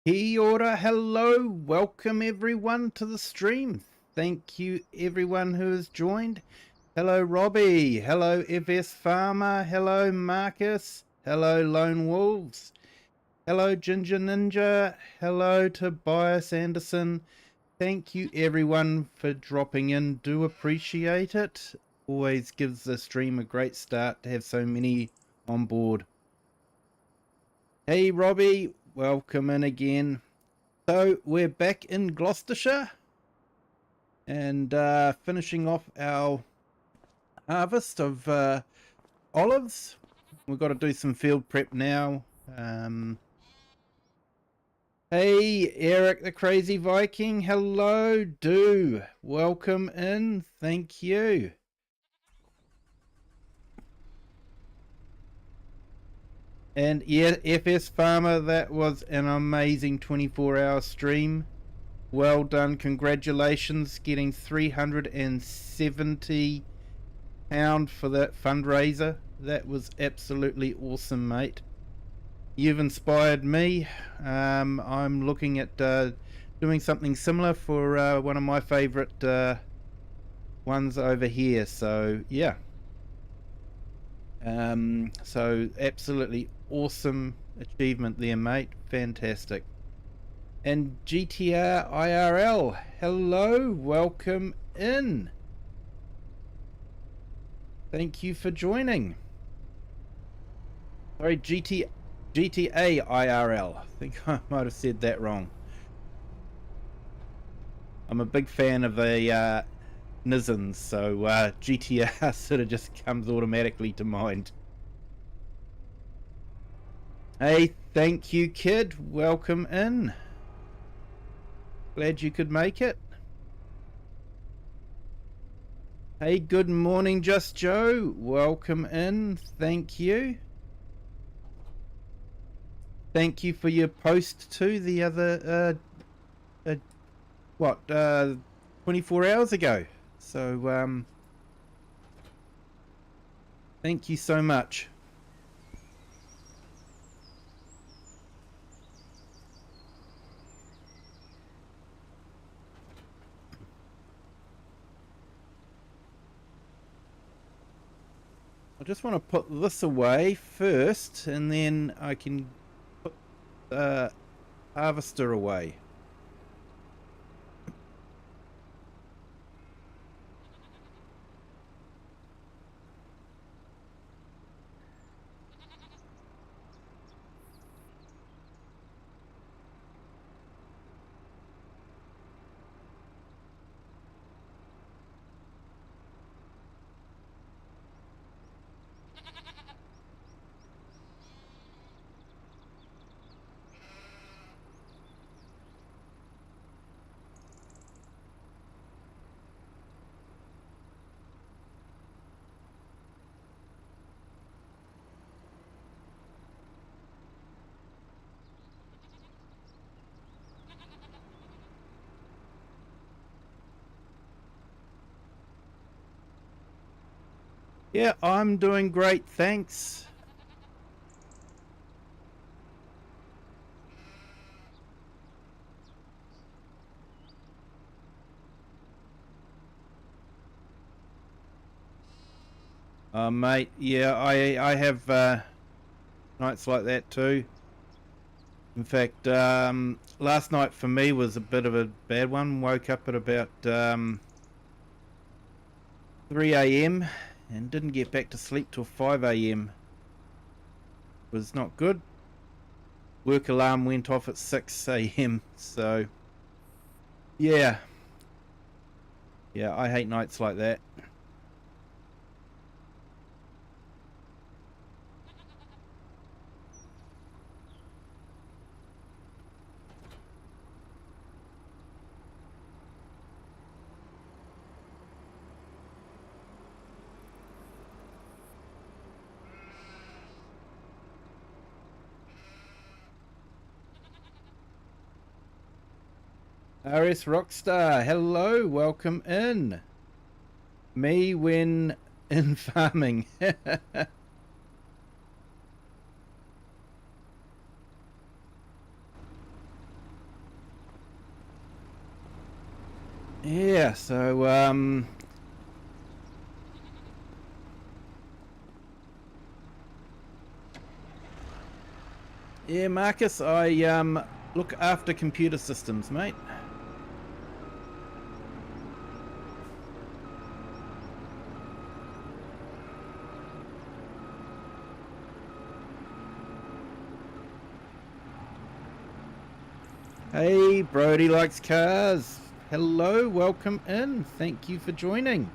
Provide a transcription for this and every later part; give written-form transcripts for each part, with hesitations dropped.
Kia ora, hello, welcome everyone to the stream. Thank you everyone who has joined. Hello Robbie, hello FS Farmer, hello Marcus, hello Lone Wolves, hello Ginger Ninja, hello Tobias Anderson. Thank you everyone for dropping in, do appreciate it. Always gives the stream a great start to have so many on board. Hey Robbie, welcome in again. So we're back in Gloucestershire and finishing off our harvest of olives. We've got to do some field prep now. Hey Eric the Crazy Viking, hello, welcome in, thank you. And yeah, FS Farmer, that was an amazing 24-hour stream. Well done, congratulations, getting £370 for that fundraiser. That was absolutely awesome, mate. You've inspired me. I'm looking at doing something similar for one of my favorite ones over here, so yeah. So absolutely awesome achievement there, mate. Fantastic. And GTR IRL, hello, welcome in. Thank you for joining. Sorry, GTA IRL. I think I might have said that wrong. I'm a big fan of the Nizens, so GTR sort of just comes automatically to mind. Hey, thank you, kid. Welcome in. Glad you could make it. Hey, good morning, Just Joe. Welcome in. Thank you. Thank you for your post too the other, 24 hours ago. So, thank you so much. I just want to put this away first, and then I can put the harvester away. Yeah, I'm doing great, thanks. Mate, yeah, I have nights like that too. In fact, last night for me was a bit of a bad one. Woke up at about 3 a.m. and didn't get back to sleep till 5 a.m. Was not good. Work alarm went off at 6 a.m. So, yeah. Yeah, I hate nights like that. RS Rockstar, hello, welcome in. Me when in farming. Yeah, so yeah, Marcus, I look after computer systems, mate. Hey, Brody likes cars. Hello, welcome in. Thank you for joining.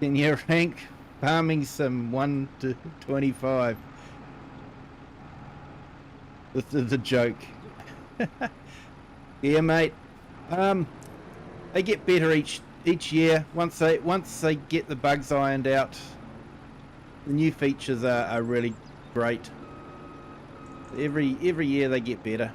In your rank, farming sim 1 to 25. This is a joke. Yeah, mate. They get better each year. Once they get the bugs ironed out, the new features are really great. Every year they get better.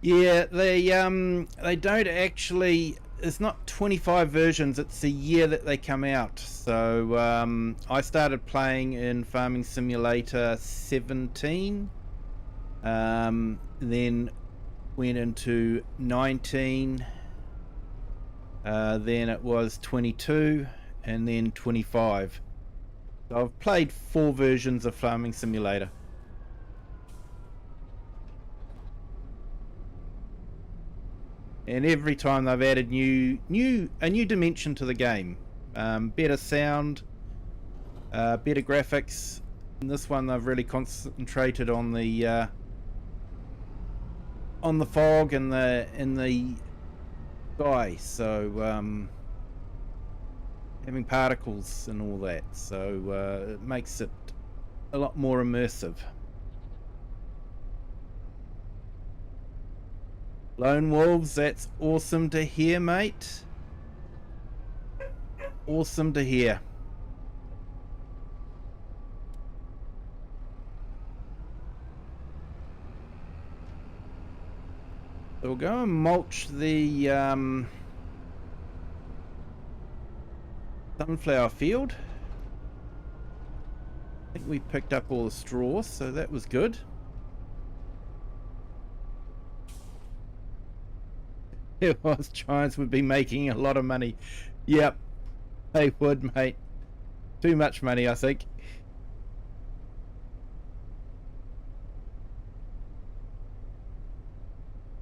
Yeah, they don't actually. It's not 25 versions. It's a year that they come out. So I started playing in Farming Simulator 17. Then went into 19. Then it was 22, and then 25. So I've played 4 versions of Farming Simulator. And every time they've added a new dimension to the game, better sound, better graphics. In this one, they've really concentrated on the fog and the sky. So having particles and all that, so it makes it a lot more immersive. Lone Wolves, that's awesome to hear, mate. Awesome to hear. So we'll go and mulch the sunflower field. I think we picked up all the straw, so that was good. It was. Giants would be making a lot of money. Yep, they would, mate. Too much money, I think.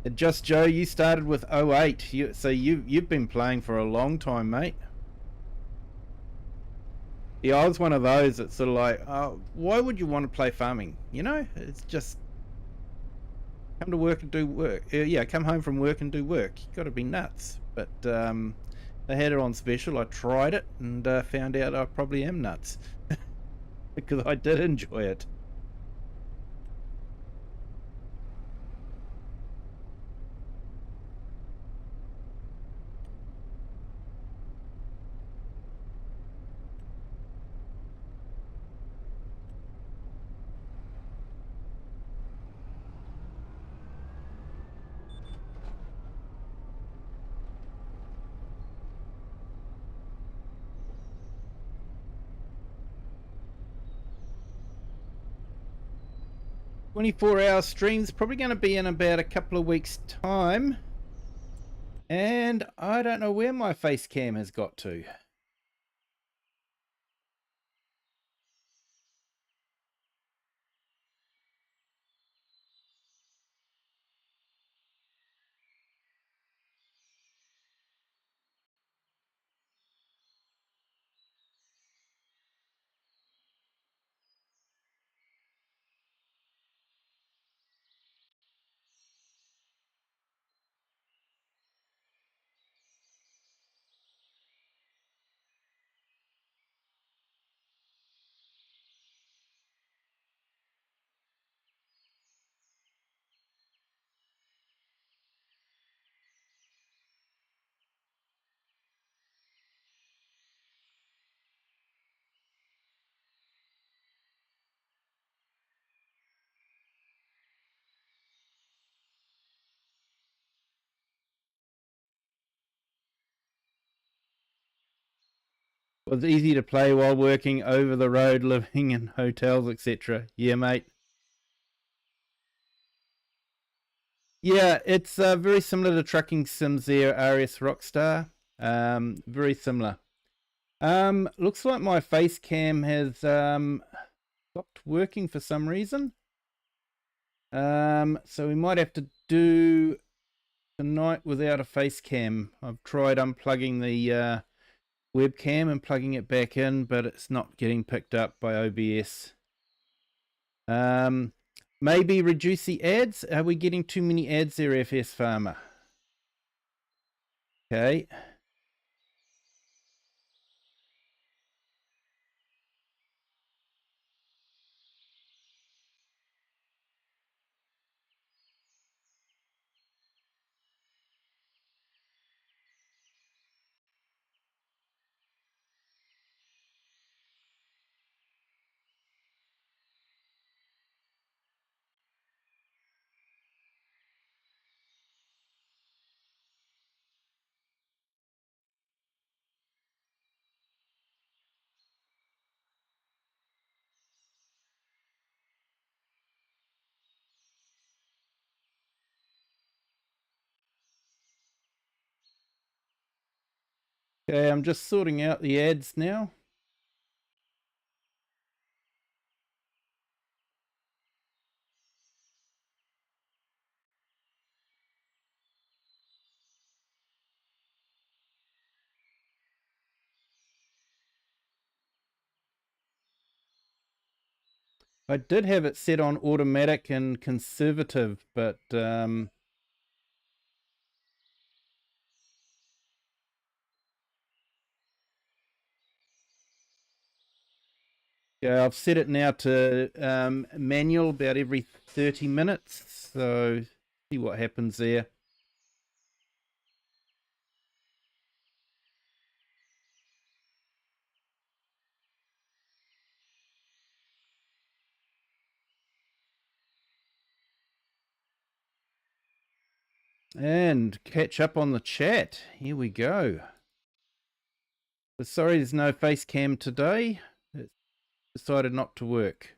And Just Joe, you started with 08. So you've been playing for a long time, mate. Yeah, I was one of those that's sort of like, oh, why would you want to play farming? You know, it's just come to work and do work. Yeah, come home from work and do work. You got to be nuts. But they had it on special. I tried it and found out I probably am nuts because I did enjoy it. "24-hour stream's probably going to be in about a couple of weeks' time. And I don't know where my face cam has got to. Was easy to play while working over the road, living in hotels, etc. Yeah, mate. Yeah, it's very similar to Trucking Sims there, RS Rockstar. Very similar. Looks like my face cam has stopped working for some reason. So we might have to do tonight without a face cam. I've tried unplugging the webcam and plugging it back in, but it's not getting picked up by OBS. Maybe reduce the ads. Are we getting too many ads there, FS Farmer? Okay. Okay, I'm just sorting out the ads now. I did have it set on automatic and conservative, but yeah, I've set it now to manual about every 30 minutes. So see what happens there. And catch up on the chat. Here we go. Sorry, there's no face cam today. It decided not to work.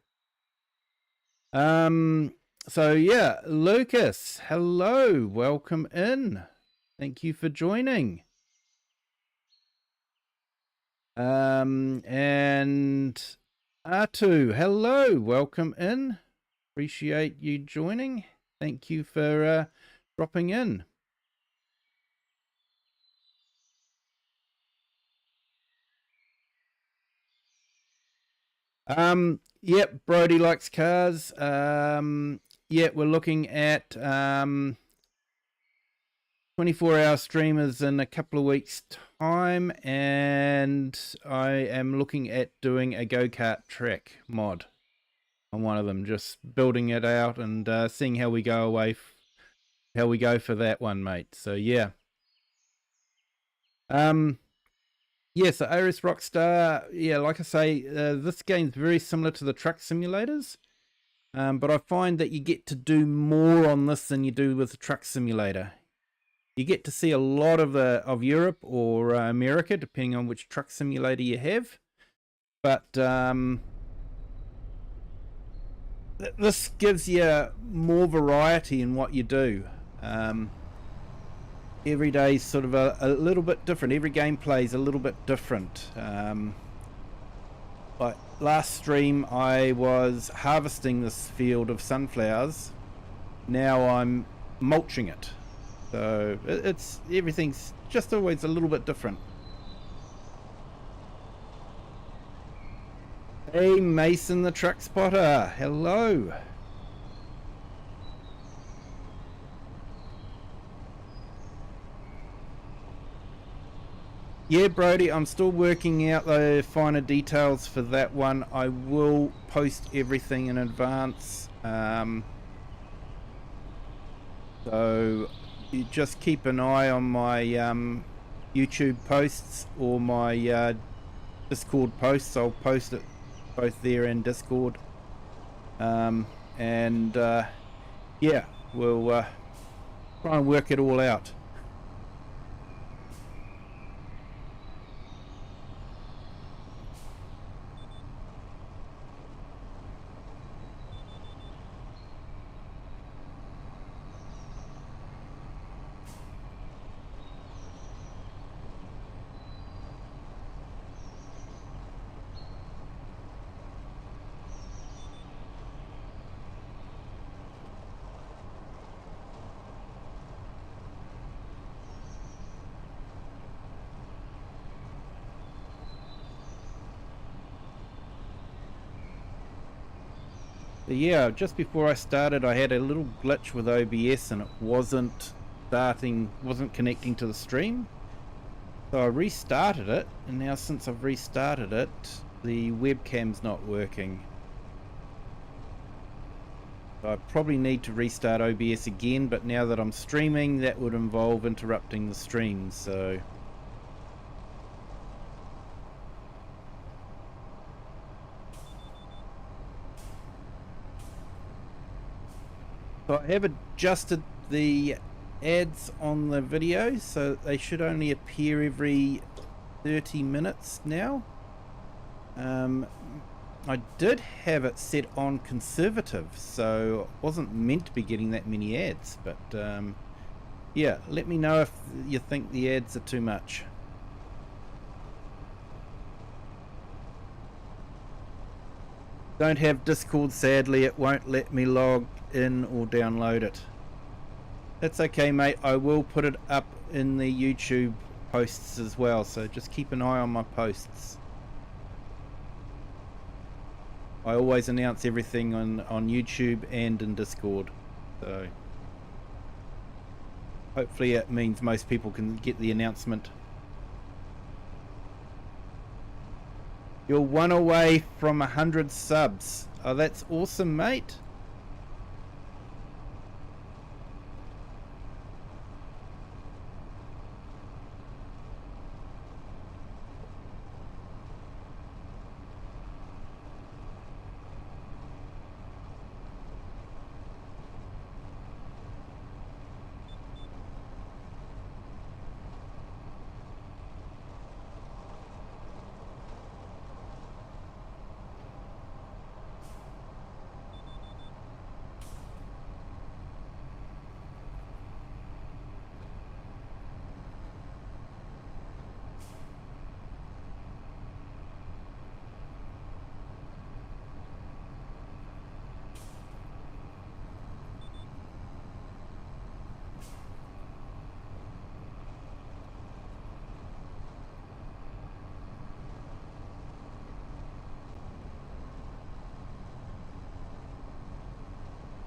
So yeah, Lucas, hello, welcome in. Thank you for joining. And Atu, hello, welcome in. Appreciate you joining. Thank you for dropping in. Yep, Brody likes cars. Yeah, we're looking at 24-hour streamers in a couple of weeks' time, and I am looking at doing a go-kart track mod on one of them, just building it out and seeing how we go how we go for that one, mate. So yeah. Yeah, so RS Rockstar, yeah, like I say, this game's very similar to the truck simulators, but I find that you get to do more on this than you do with the truck simulator. You get to see a lot of Europe or America, depending on which truck simulator you have, but this gives you more variety in what you do. Every day is sort of a little bit different. Every gameplay is a little bit different. Like last stream, I was harvesting this field of sunflowers. Now I'm mulching it. So everything's just always a little bit different. Hey, Mason the truck spotter. Hello. Yeah, Brody, I'm still working out the finer details for that one. I will post everything in advance. So you just keep an eye on my YouTube posts or my Discord posts. I'll post it both there and Discord. Yeah, we'll try and work it all out. Yeah, just before I started, I had a little glitch with OBS and it wasn't connecting to the stream. So I restarted it, and now since I've restarted it, the webcam's not working. So I probably need to restart OBS again, but now that I'm streaming, that would involve interrupting the stream, so... So I have adjusted the ads on the video, so they should only appear every 30 minutes now. I did have it set on conservative, so I wasn't meant to be getting that many ads, but yeah, let me know if you think the ads are too much. Don't have Discord, sadly. It won't let me log in or download it. That's okay, mate. I will put it up in the YouTube posts as well, so just keep an eye on my posts. I always announce everything on YouTube and in Discord, so hopefully it means most people can get the announcement. You're one away from 100 subs. Oh, that's awesome, mate.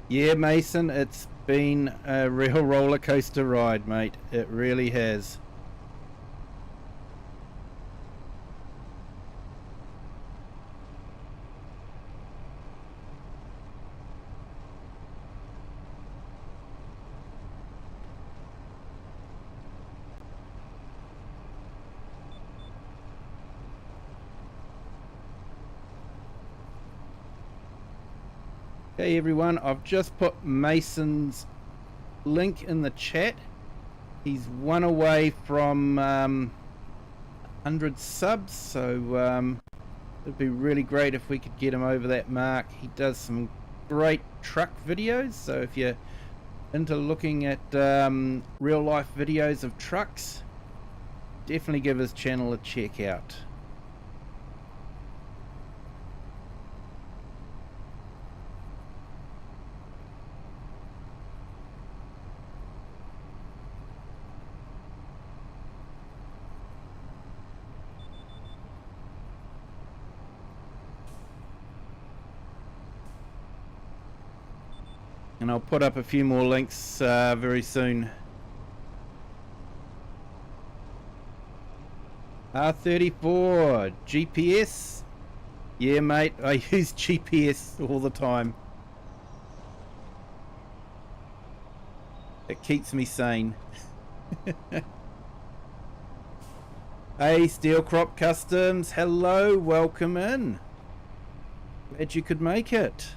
Yeah, Mason, it's been a real roller coaster ride, mate. It really has. Hey everyone, I've just put Mason's link in the chat. He's one away from 100 subs, so it'd be really great if we could get him over that mark. He does some great truck videos, so if you're into looking at real life videos of trucks, definitely give his channel a check out. And I'll put up a few more links very soon. R34 GPS. Yeah, mate, I use GPS all the time. It keeps me sane. Hey, Steel Crop Customs, hello, welcome in. Glad you could make it.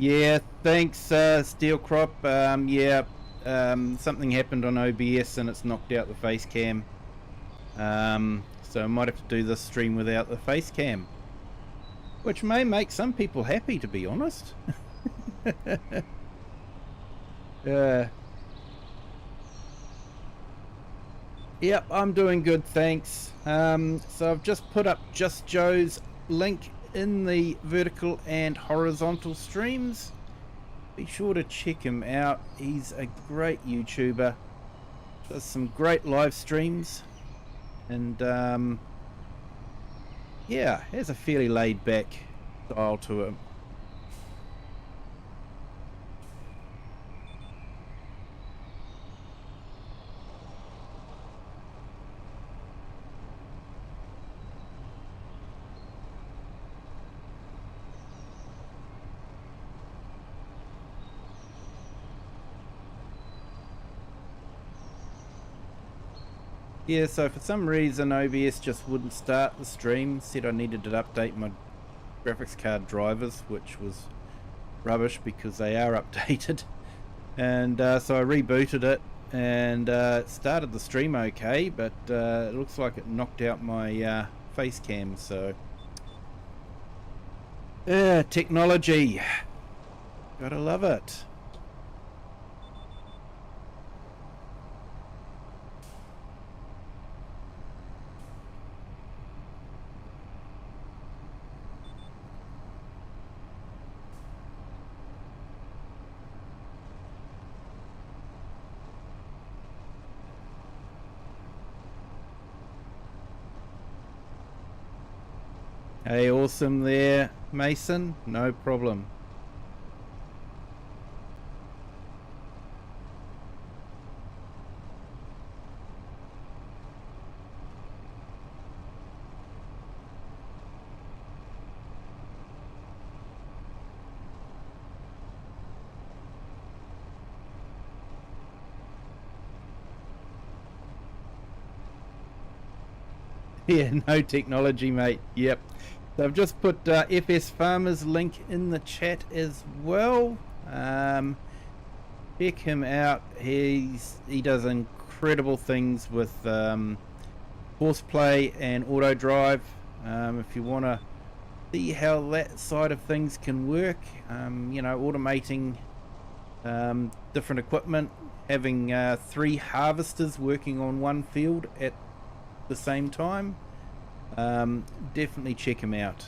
Yeah, thanks, Steel Crop. Yeah, something happened on OBS and it's knocked out the face cam. So I might have to do this stream without the face cam, which may make some people happy, to be honest. Yep, I'm doing good, thanks. So I've just put up Just Joe's link in the vertical and horizontal streams. Be sure to check him out. He's a great YouTuber. Does some great live streams. And yeah, has a fairly laid back style to him. Yeah, so for some reason OBS just wouldn't start the stream. Said I needed to update my graphics card drivers, which was rubbish because they are updated. And so I rebooted it and started the stream okay, but it looks like it knocked out my face cam. So technology, gotta love it. Hey, awesome there, Mason. No problem. Yeah, no technology, mate. Yep. So I've just put FS Farmer's link in the chat as well. Check him out. He does incredible things with horseplay and auto drive. If you want to see how that side of things can work, you know, automating different equipment, having 3 harvesters working on one field at the same time. Definitely check him out.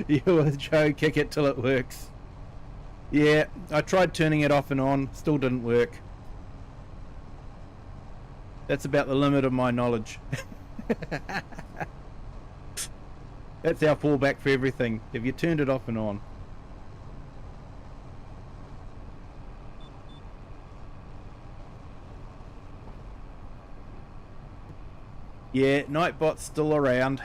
You, Joe, kick it till it works. Yeah, I tried turning it off and on, still didn't work. That's about the limit of my knowledge. That's our fallback for everything. Have you turned it off and on? Yeah, Nightbot's still around.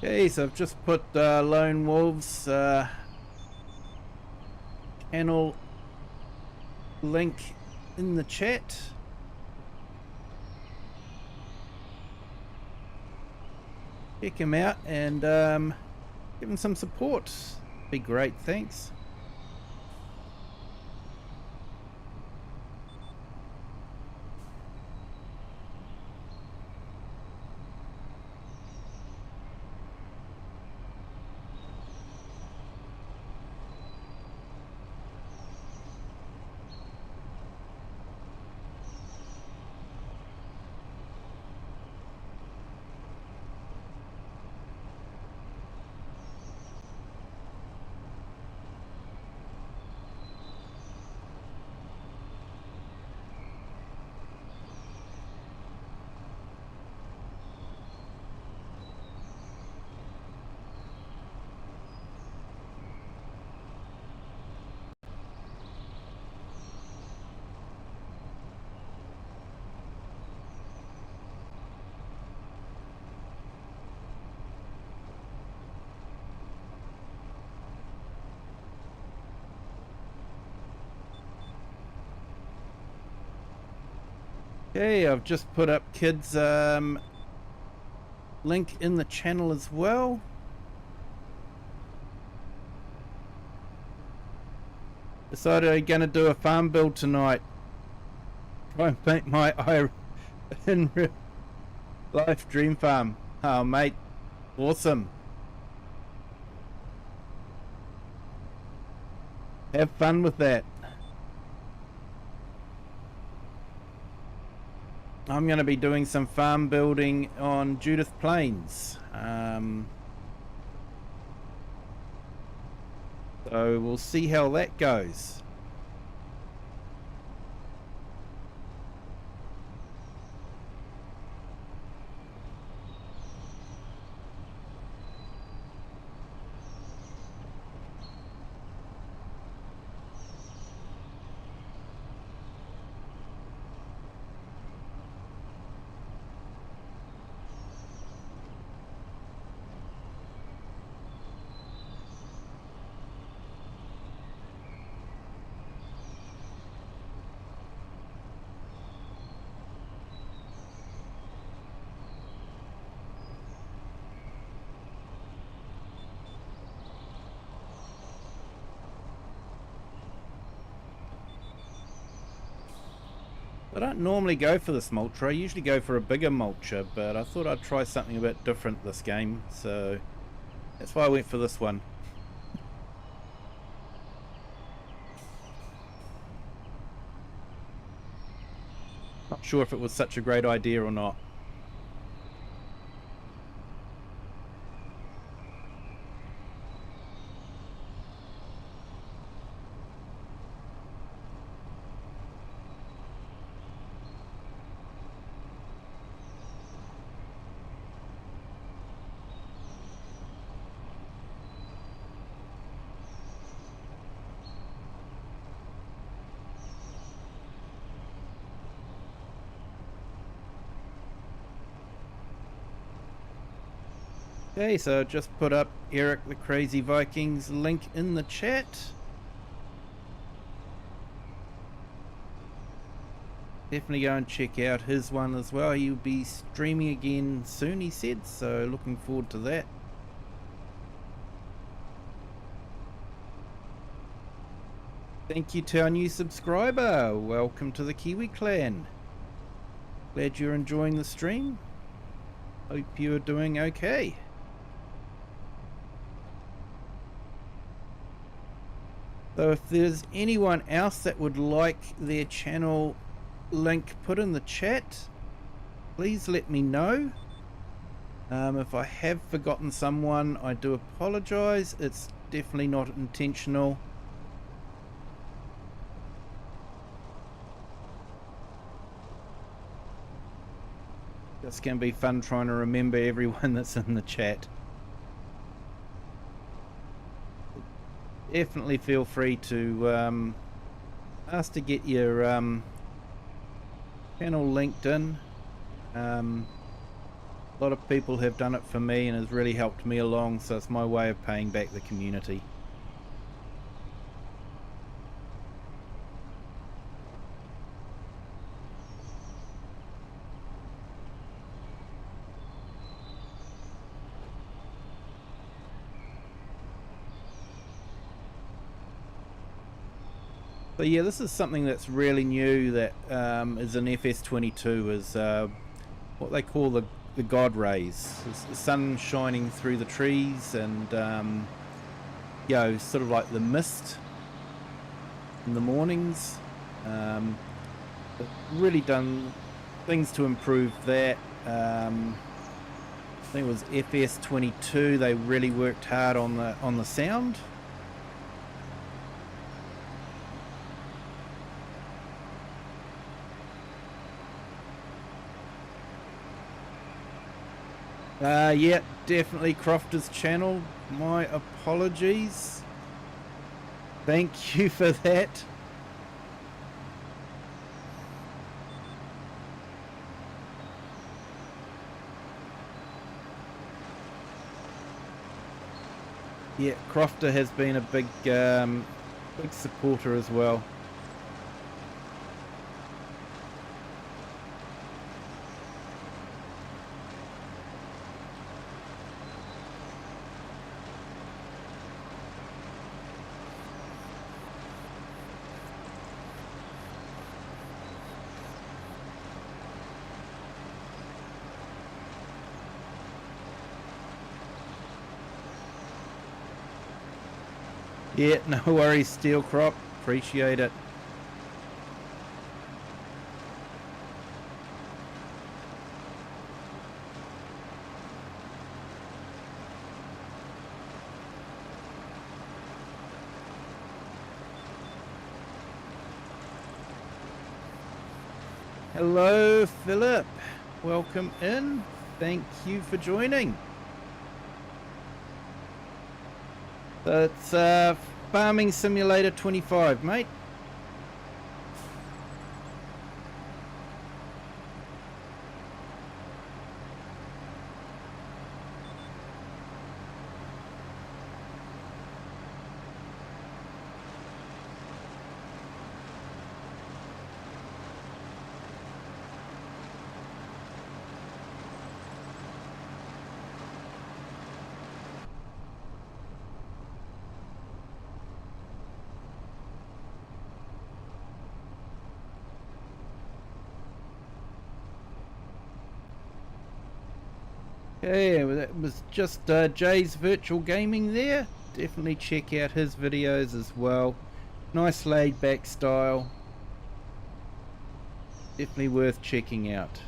Okay, so I've just put Lone Wolves channel link in the chat. check him out and give him some support. Be great, thanks. Okay, I've just put up kids link in the channel as well. Decided I'm gonna do a farm build tonight. Try and make my in real life dream farm. Oh mate, awesome. Have fun with that. I'm going to be doing some farm building on Judith Plains. So we'll see how that goes. I don't normally go for this mulcher. I usually go for a bigger mulcher, but I thought I'd try something a bit different this game, so that's why I went for this one. Not sure if it was such a great idea or not. Okay, so just put up Eric the Crazy Vikings link in the chat. Definitely go and check out his one as well. He'll be streaming again soon, he said, so looking forward to that. Thank you to our new subscriber. Welcome to the Kiwi clan. Glad you're enjoying the stream. Hope you're doing okay. So if there's anyone else that would like their channel link put in the chat, please let me know. If I have forgotten someone, I do apologize. It's definitely not intentional. It's going to be fun trying to remember everyone that's in the chat. Definitely feel free to ask to get your channel linked in. A lot of people have done it for me and has really helped me along, so it's my way of paying back the community. So yeah, this is something that's really new that is in FS22, is what they call the God rays. It's the sun shining through the trees, and you know, sort of like the mist in the mornings. Really done things to improve that. I think it was FS22. They really worked hard on the sound. Yeah, definitely Crofter's channel. My apologies. Thank you for that. Yeah, Crofter has been a big supporter as well. Yeah, no worries, Steel Crop. Appreciate it. Hello, Philip. Welcome in. Thank you for joining. So it's Farming Simulator 25, mate. Okay, well, that was just Jay's Virtual Gaming there. Definitely check out his videos as well. Nice laid back style. Definitely worth checking out.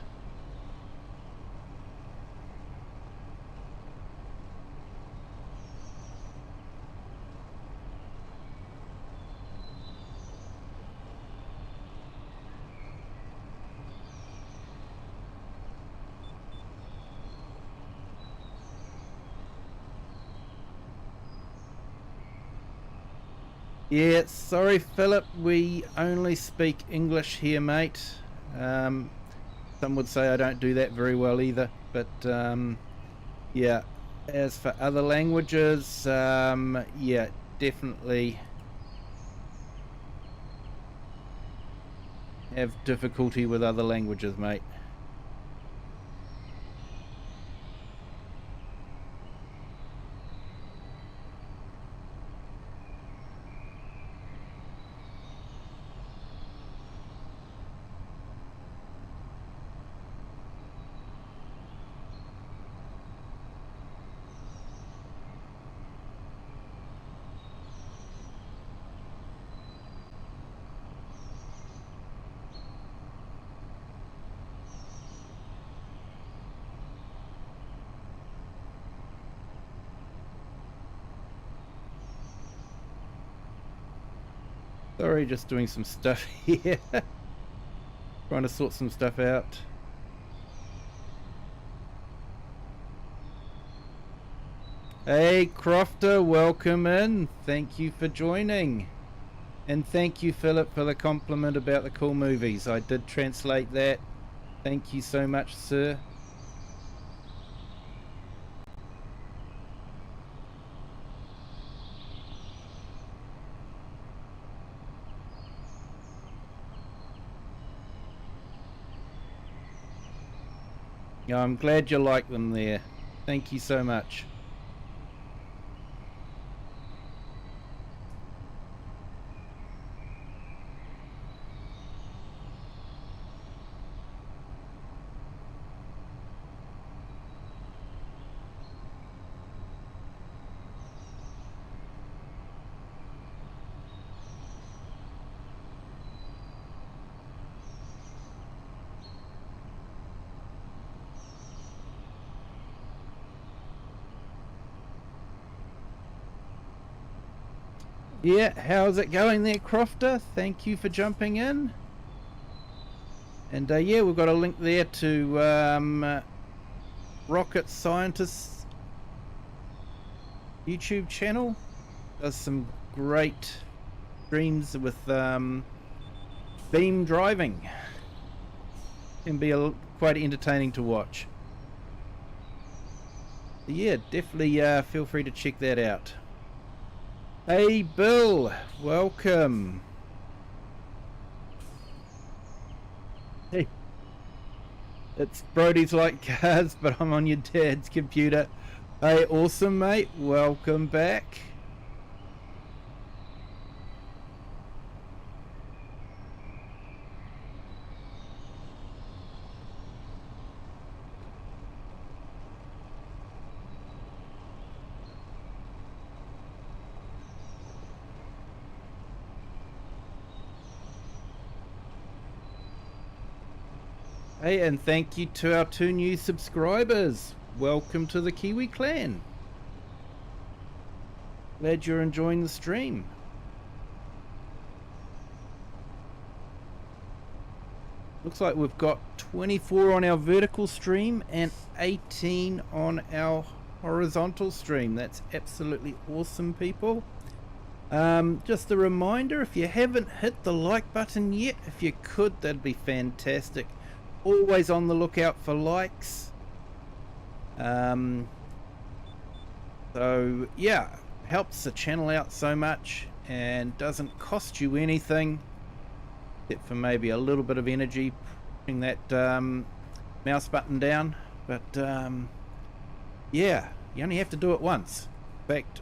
Yeah, sorry Philip, we only speak English here, mate. Some would say I don't do that very well either, but yeah, as for other languages, yeah, definitely have difficulty with other languages, mate. Sorry, just doing some stuff here. Trying to sort some stuff out. Hey Crofter, welcome in. Thank you for joining. And thank you Philip for the compliment about the cool movies. I did translate that. Thank you so much, sir. Yeah, I'm glad you like them there. Thank you so much. Yeah, how's it going there, Crofter? Thank you for jumping in. And yeah, we've got a link there to Rocket Scientist's YouTube channel. Does some great streams with beam driving. Can be quite entertaining to watch. Yeah, definitely feel free to check that out. Hey Bill, welcome. Hey, it's Brody's like cars, but I'm on your dad's computer. Hey, awesome mate, welcome back. Hey, and thank you to our 2 new subscribers. Welcome to the Kiwi clan. Glad you're enjoying the stream. Looks like we've got 24 on our vertical stream and 18 on our horizontal stream. That's absolutely awesome, people. Just a reminder, if you haven't hit the like button yet, if you could, that'd be fantastic. Always on the lookout for likes. So yeah, helps the channel out so much and doesn't cost you anything except for maybe a little bit of energy pushing that mouse button down. But yeah, you only have to do it once. In fact,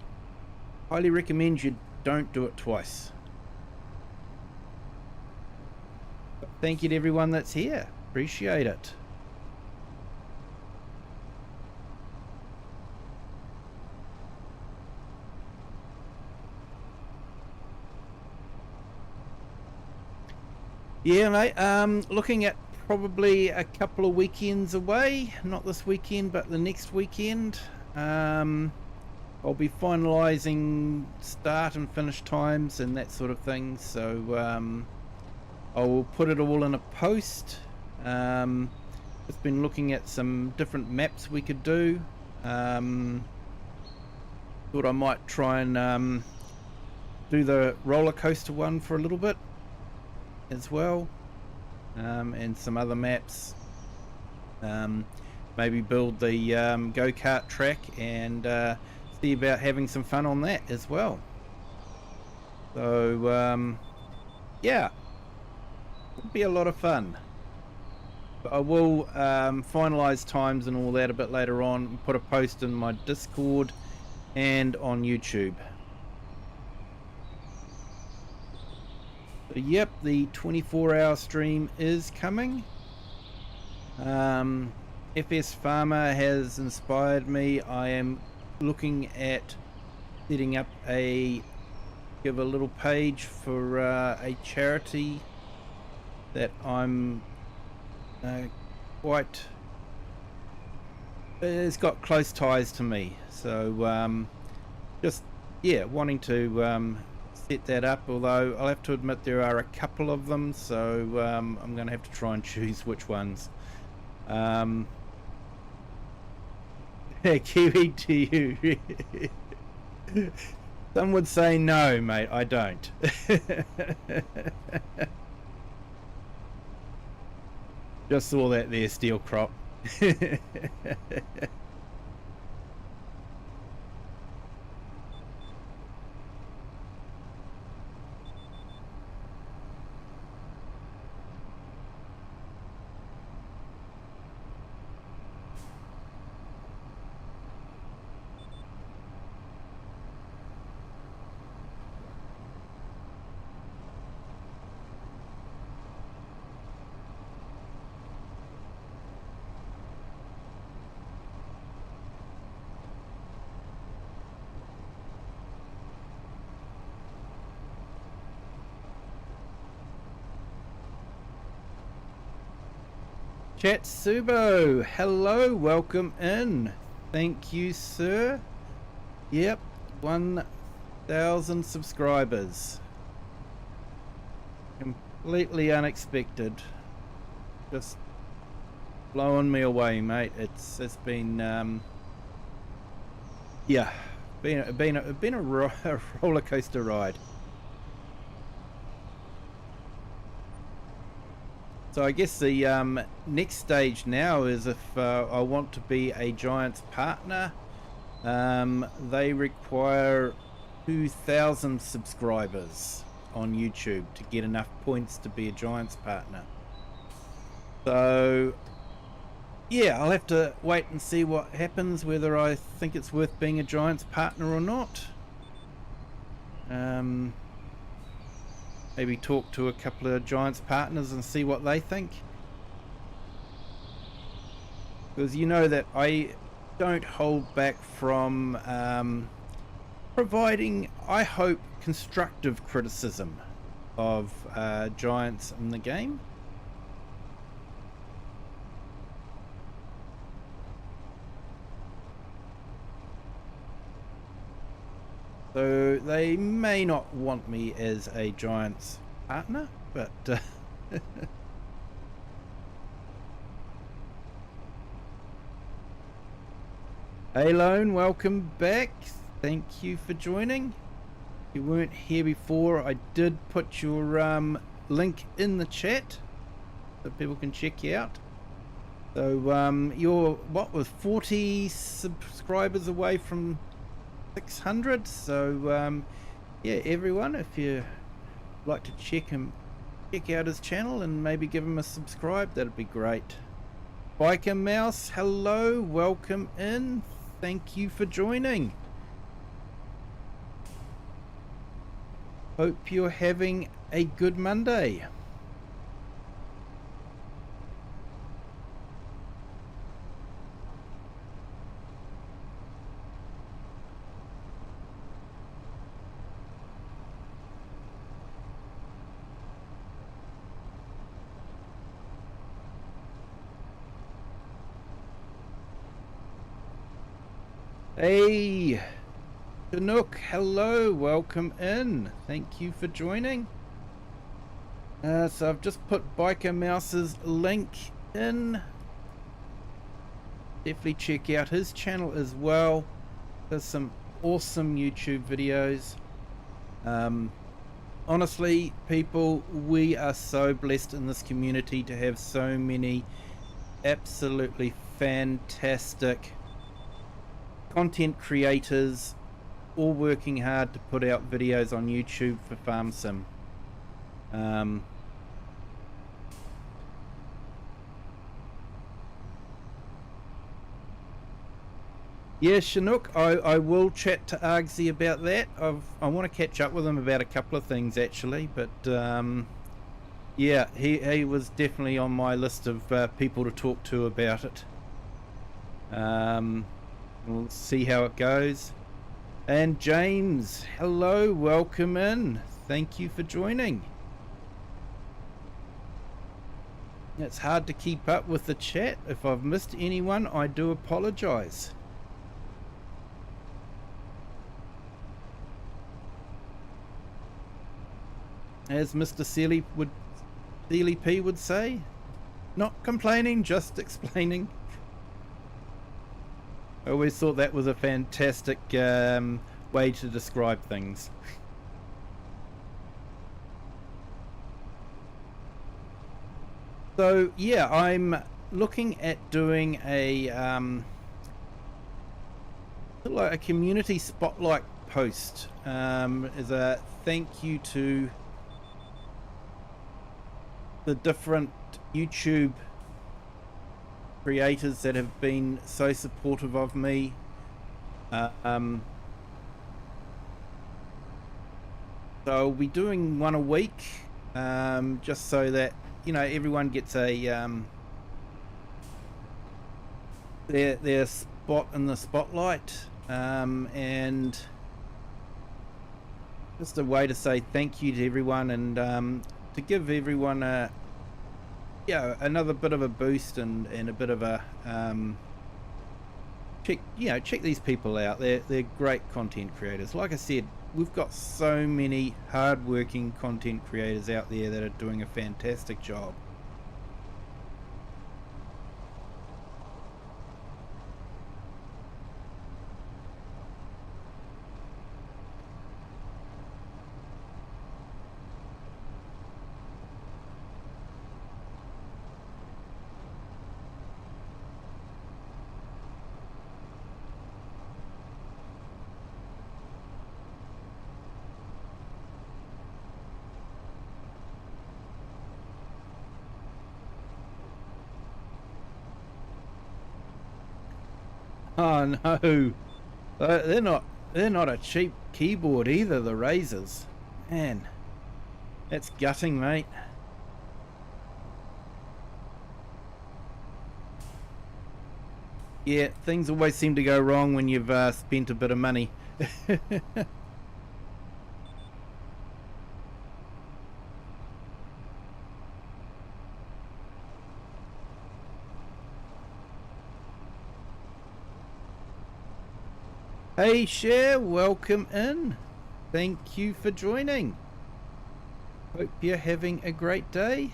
highly recommend you don't do it twice. But thank you to everyone that's here. Appreciate it. Yeah, mate. Looking at probably a couple of weekends away. Not this weekend, but the next weekend. I'll be finalising start and finish times and that sort of thing. So I will put it all in a post. Just been looking at some different maps we could do. Thought I might try and do the roller coaster one for a little bit as well, and some other maps. Maybe build the go-kart track and see about having some fun on that as well. So yeah, it'll be a lot of fun. But I will finalise times and all that a bit later on and put a post in my Discord and on YouTube. So yep, the 24-hour stream is coming. FS Farmer has inspired me. I am looking at setting up give a little page for a charity that I'm quite, it's got close ties to me, so just yeah, wanting to set that up, although I'll have to admit there are a couple of them, so I'm going to have to try and choose which ones. Kiwi to you. Some would say no, mate, I don't. Just saw that there, steel crop. Chatsubo, hello, welcome in. Thank you, sir. Yep, 2,000 subscribers. Completely unexpected. Just blowing me away, mate. It's been yeah, been a roller coaster ride. So I guess the next stage now is if I want to be a Giants partner, they require 2,000 subscribers on YouTube to get enough points to be a Giants partner. So yeah, I'll have to wait and see what happens, whether I think it's worth being a Giants partner or not. Maybe talk to a couple of Giants partners and see what they think. Because you know that I don't hold back from providing, I hope, constructive criticism of Giants in the game. So they may not want me as a Giants partner, but hey Lone, welcome back. Thank you for joining. If you weren't here before, I did put your link in the chat so people can check you out. So you're, what, was 40 subscribers away from 600, so yeah, everyone, if you like to check out his channel and maybe give him a subscribe, that'd be great. Biker Mouse, hello, welcome in, thank you for joining. Hope you're having a good Monday. Hey, Chinook, hello, welcome in. Thank you for joining. So I've just put Biker Mouse's link in. Definitely check out his channel as well. There's some awesome YouTube videos. Honestly, people, we are so blessed in this community to have so many absolutely fantastic content creators, all working hard to put out videos on YouTube for Farm Sim. Yeah, Chinook, I will chat to Argsy about that. I want to catch up with him about a couple of things actually, but yeah, he was definitely on my list of people to talk to about it. We'll see how it goes. And James, hello, welcome in. Thank you for joining. It's hard to keep up with the chat. If I've missed anyone, I do apologize. As Mr. Sealy P would say, not complaining, just explaining. I always thought that was a fantastic way to describe things. So yeah, I'm looking at doing a like a community spotlight post as a thank you to the different YouTube creators that have been so supportive of me. So I'll be doing one a week, just so that, you know, everyone gets a their spot in the spotlight, and just a way to say thank you to everyone, and to give everyone a, you know, another bit of a boost and a bit of a check these people out. They're great content creators. Like I said, we've got so many hard-working content creators out there that are doing a fantastic job. Oh no, they're not a cheap keyboard either, the Razors. Man, that's gutting, mate. Yeah, things always seem to go wrong when you've spent a bit of money. Hey Cher, welcome in. Thank you for joining. Hope you're having a great day.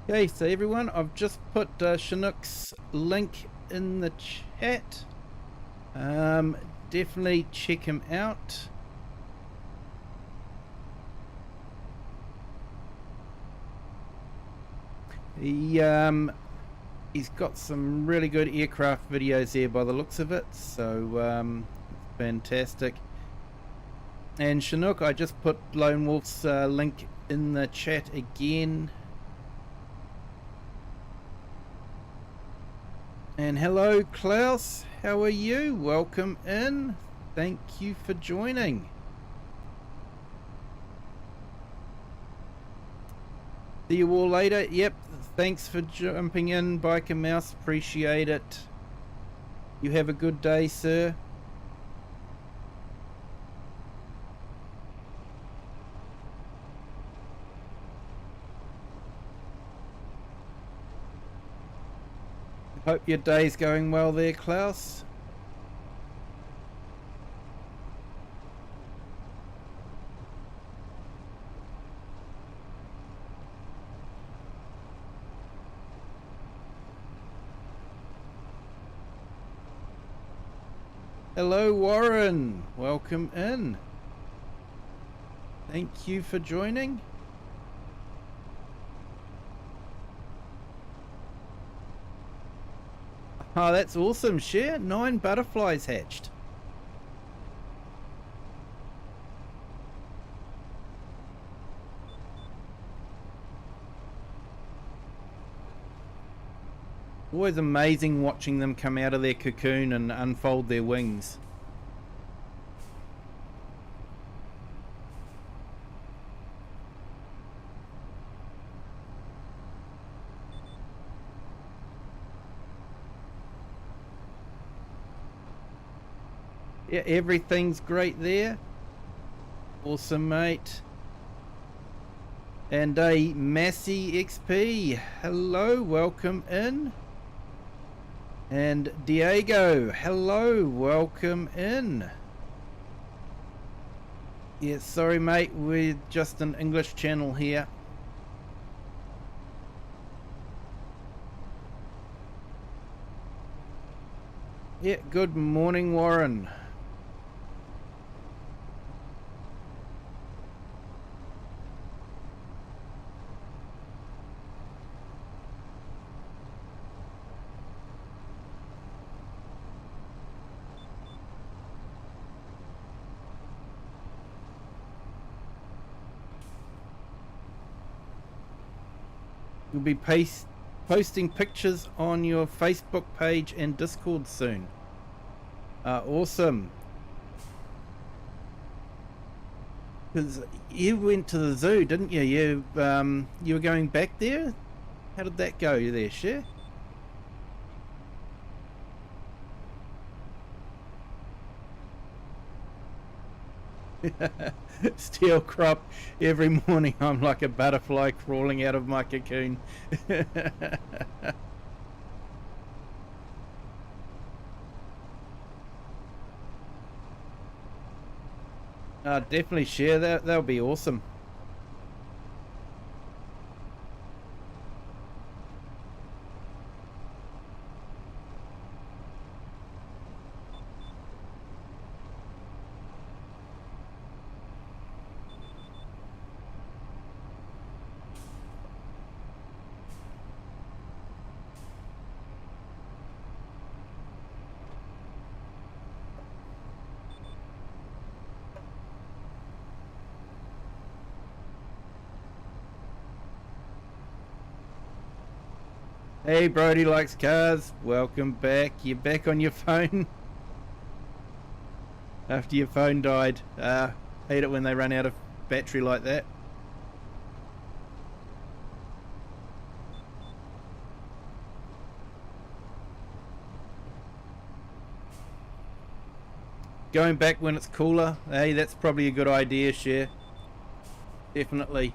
Okay, so everyone, I've just put Chinook's link in the chat. Definitely check him out. He's got some really good aircraft videos there by the looks of it, so fantastic. And Chinook, I just put Lone Wolf's link in the chat again. And hello Klaus, how are you? Welcome in. Thank you for joining. See you all later. Yep, thanks for jumping in, Biker Mouse. Appreciate it. You have a good day, sir. Hope your day's going well there, Klaus. Hello, Warren. Welcome in. Thank you for joining. Oh, that's awesome, Cher. 9 butterflies hatched. Always amazing watching them come out of their cocoon and unfold their wings. Yeah, everything's great there. Awesome, mate. And a Massey XP. Hello, welcome in. And Diego, hello, welcome in. Yeah, sorry mate, we're just an English channel here. Yeah, good morning, Warren. You'll be posting pictures on your Facebook page and Discord soon. Awesome. Because you went to the zoo, didn't you? You were going back there? How did that go there, Cher? Steel crop. Every morning I'm like a butterfly crawling out of my cocoon. Definitely share that. That'll be awesome. Hey, Brody likes cars. Welcome back. You're back on your phone. After your phone died. Hate it when they run out of battery like that. Going back when it's cooler. Hey, that's probably a good idea, Cher. Definitely.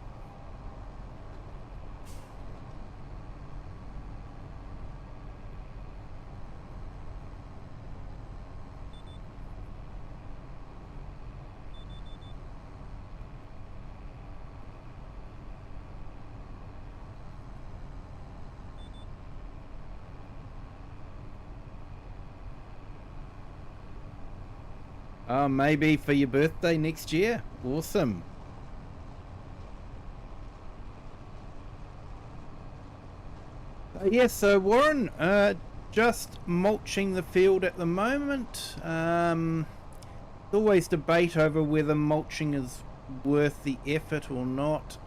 Maybe for your birthday next year. Awesome. Yeah, so Warren, just mulching the field at the moment. Always debate over whether mulching is worth the effort or not.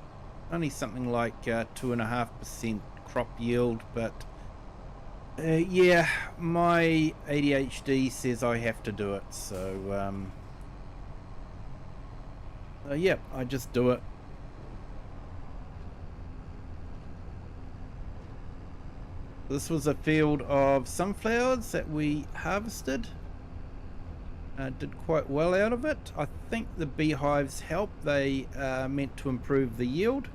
Only something like 2.5% crop yield, but yeah, my ADHD says I have to do it, so yeah, I just do it. This was a field of sunflowers that we harvested. Did quite well out of it. I think the beehives helped. They meant to improve the yield.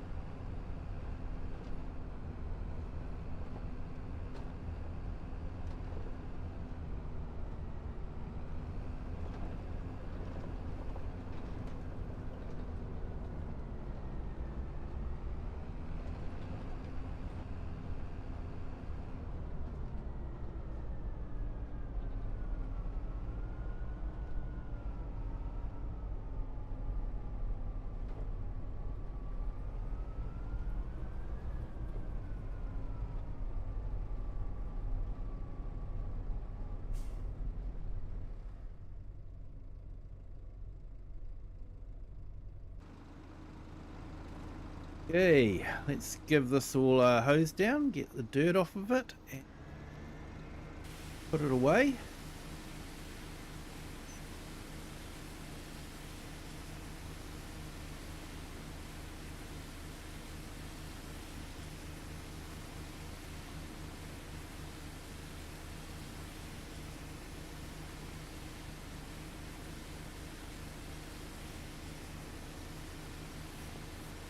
Okay, let's give this all a hose down, get the dirt off of it, and put it away.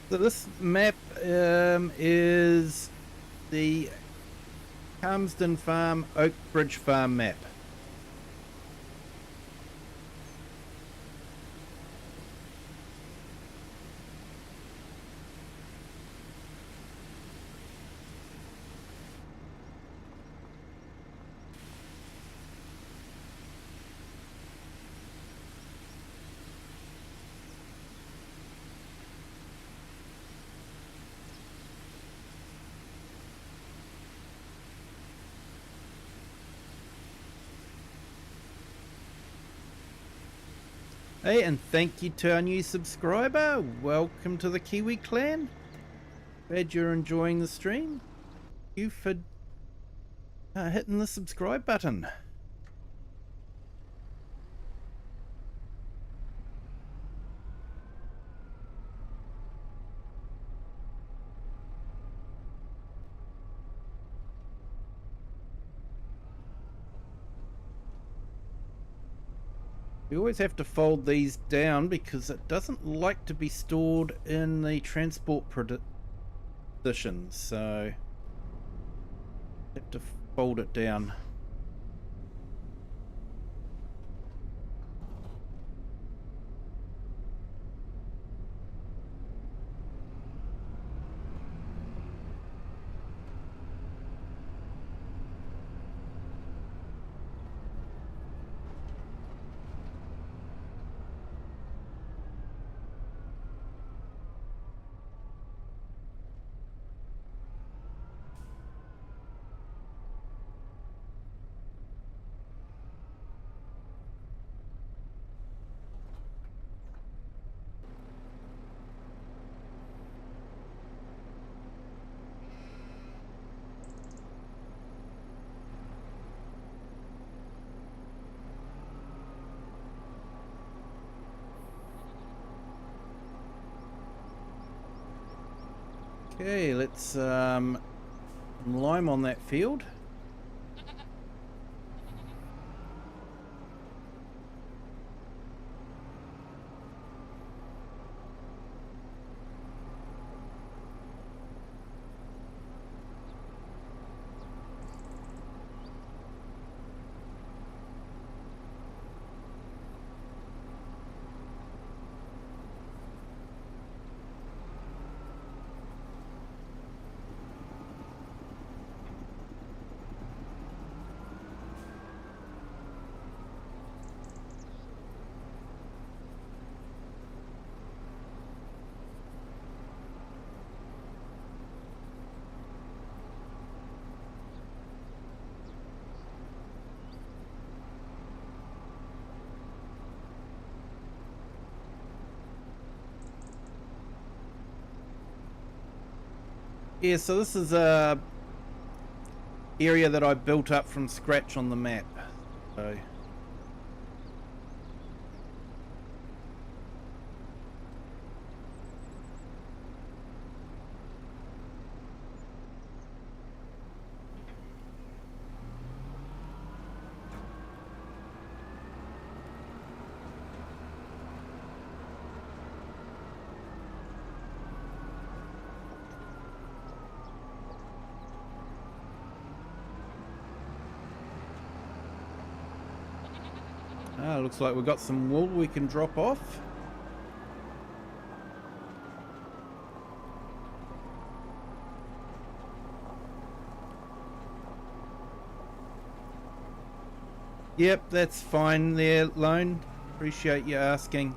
So this map is the Calmsden Farm Oak Bridge Farm map. Hey, and thank you to our new subscriber. Welcome to the Kiwi clan. Glad you're enjoying the stream. Thank you for hitting the subscribe button. You always have to fold these down because it doesn't like to be stored in the transport position, so have to fold it down. Okay, let's lime on that field. Yeah, so this is a area that I built up from scratch on the map. So looks like we've got some wool we can drop off. Yep, that's fine there, Lone. Appreciate you asking.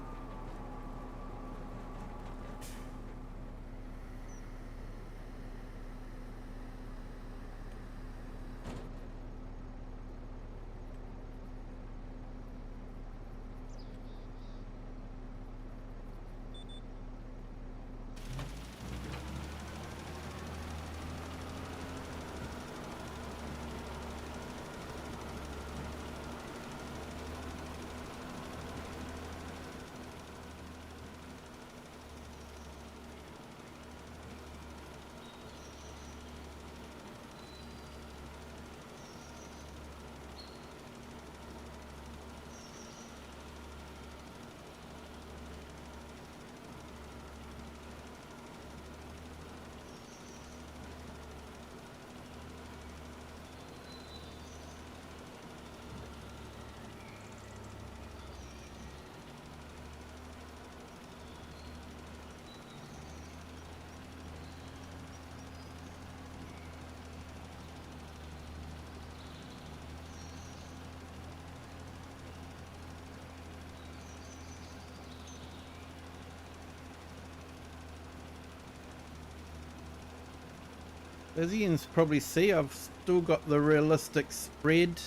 As you can probably see, I've still got the realistic spread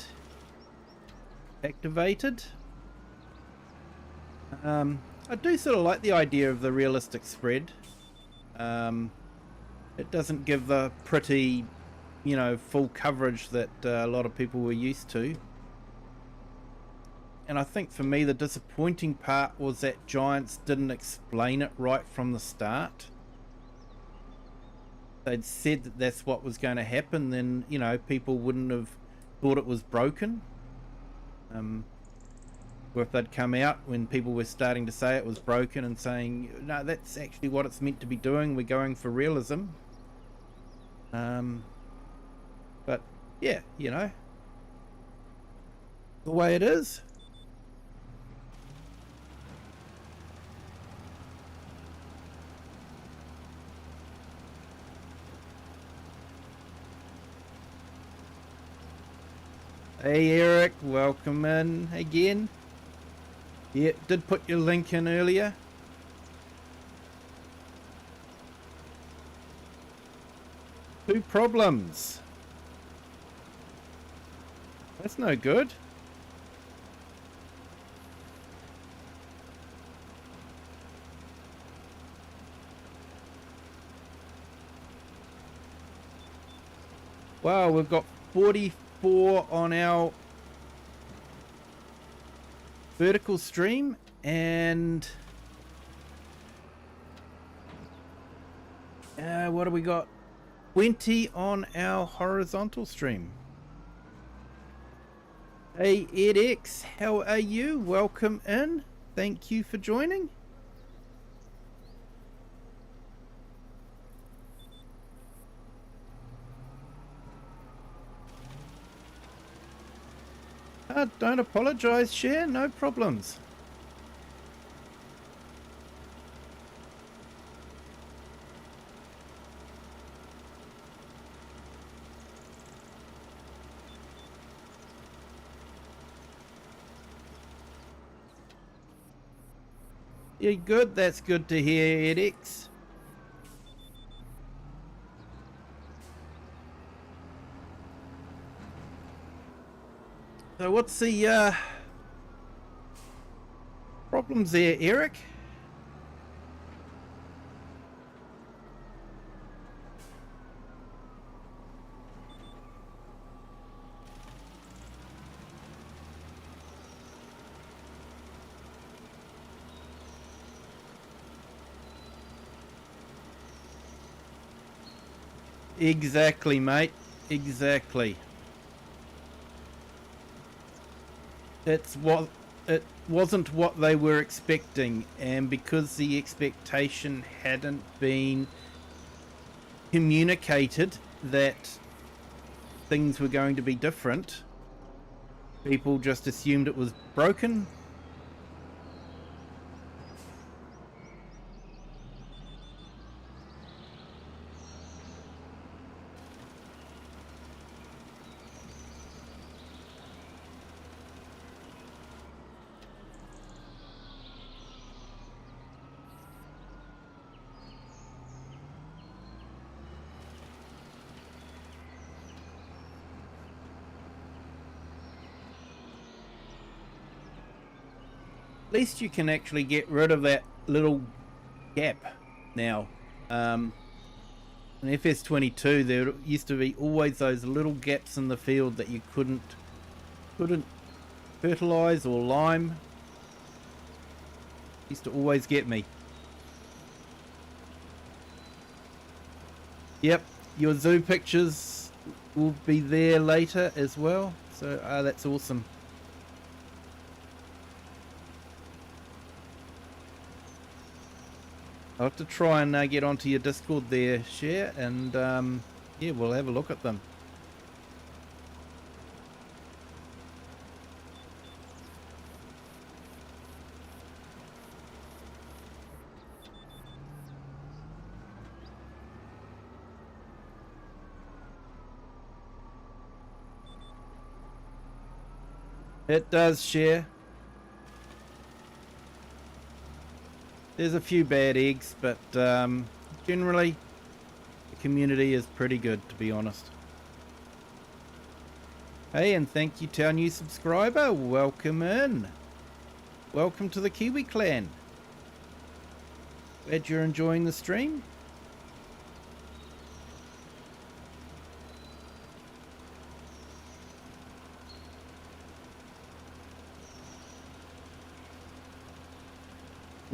activated. I do sort of like the idea of the realistic spread. it doesn't give the pretty, you know, full coverage that a lot of people were used to. And I think for me the disappointing part was that Giants didn't explain it right from the start. They'd said that that's what was going to happen, then, you know, people wouldn't have thought it was broken. Or if they'd come out when people were starting to say it was broken and saying, no, that's actually what it's meant to be doing, we're going for realism. But yeah, you know, the way it is. Hey Eric, welcome in again. Yeah, did put your link in earlier. Two problems. That's no good. Wow, we've got 44 on our vertical stream and what do we got? 20 on our horizontal stream. Hey edX, how are you? Welcome in. Thank you for joining. Don't apologize, Share, no problems. Yeah, good. That's good to hear, edX. So what's the problems there, Eric? Exactly, mate. Exactly. It wasn't what they were expecting, and because the expectation hadn't been communicated that things were going to be different, people just assumed it was broken. At least you can actually get rid of that little gap now. In FS22 there used to be always those little gaps in the field that you couldn't fertilize or lime. Used to always get me. Yep, your zoo pictures will be there later as well, so that's awesome. I'll have to try and get onto your Discord there, Share, and yeah, we'll have a look at them. It does, Share. There's a few bad eggs, but generally the community is pretty good, to be honest. Hey, and thank you to our new subscriber. Welcome in. Welcome to the Kiwi clan. Glad you're enjoying the stream.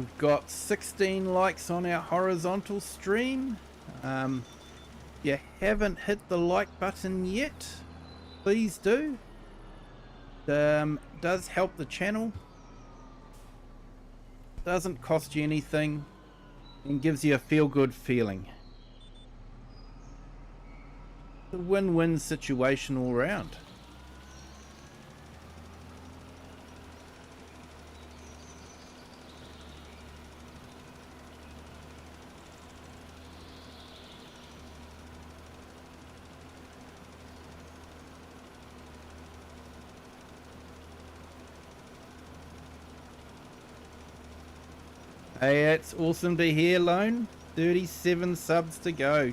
We've got 16 likes on our horizontal stream. If you haven't hit the like button yet, please do. Does help the channel. Doesn't cost you anything and gives you a feel-good feeling. It's a win-win situation all around. Hey, it's awesome to hear, Lone. 37 subs to go.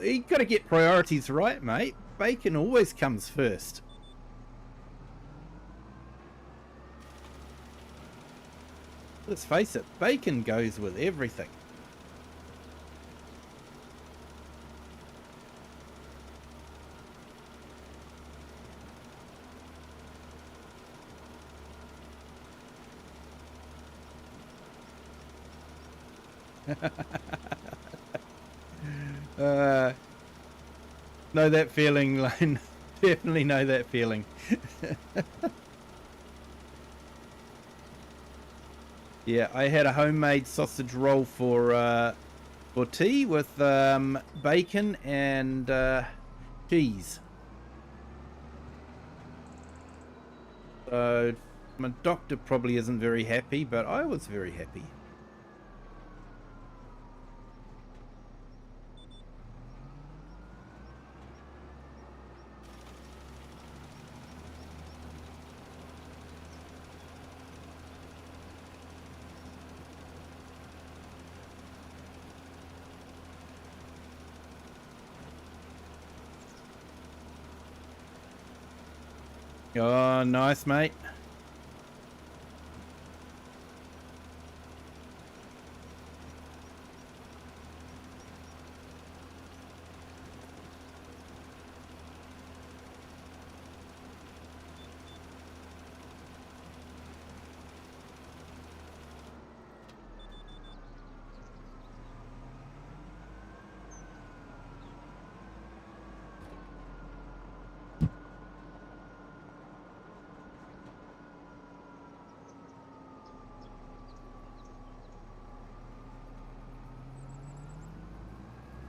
You got to get priorities right, mate. Bacon always comes first. Let's face it, bacon goes with everything. Know that feeling, Lane. Definitely know that feeling. Yeah, I had a homemade sausage roll for tea with bacon and cheese. So my doctor probably isn't very happy, but I was very happy. Oh, nice, mate.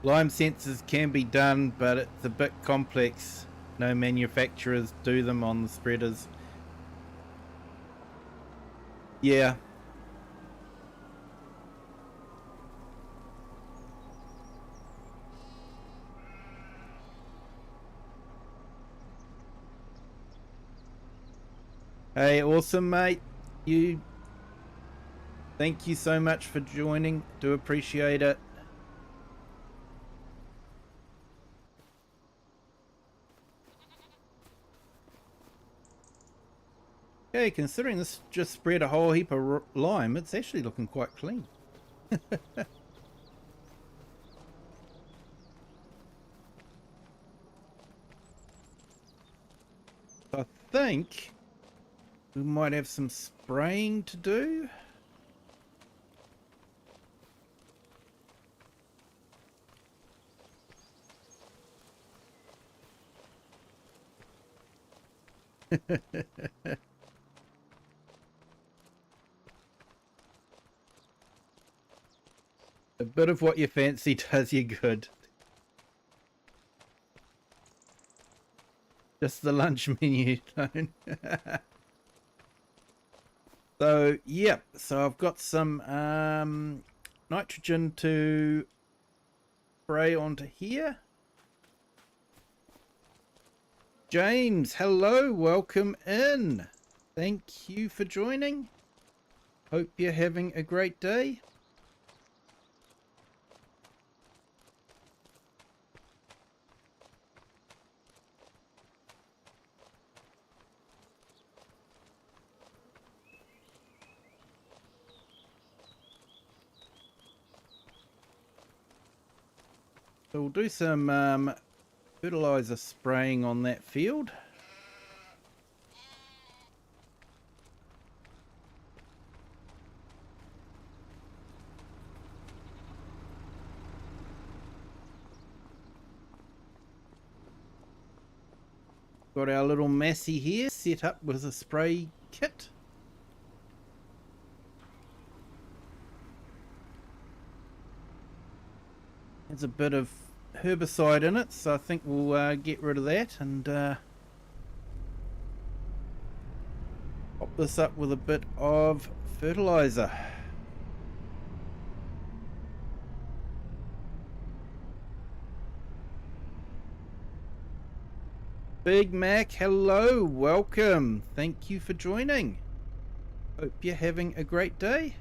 Lime sensors can be done, but it's a bit complex. No manufacturers do them on the spreaders. Yeah. Hey, awesome, mate. Thank you so much for joining. Do appreciate it. Okay, considering this just spread a whole heap of lime, it's actually looking quite clean. I think we might have some spraying to do. A bit of what you fancy does you good. Just the lunch menu, don't. So, yeah, so I've got some nitrogen to spray onto here. James, hello, welcome in. Thank you for joining. Hope you're having a great day. So we'll do some fertilizer spraying on that field. Got our little Massey here set up with a spray kit. There's a bit of herbicide in it, so I think we'll get rid of that and pop this up with a bit of fertilizer. Big Mac, hello, welcome. Thank you for joining. Hope you're having a great day.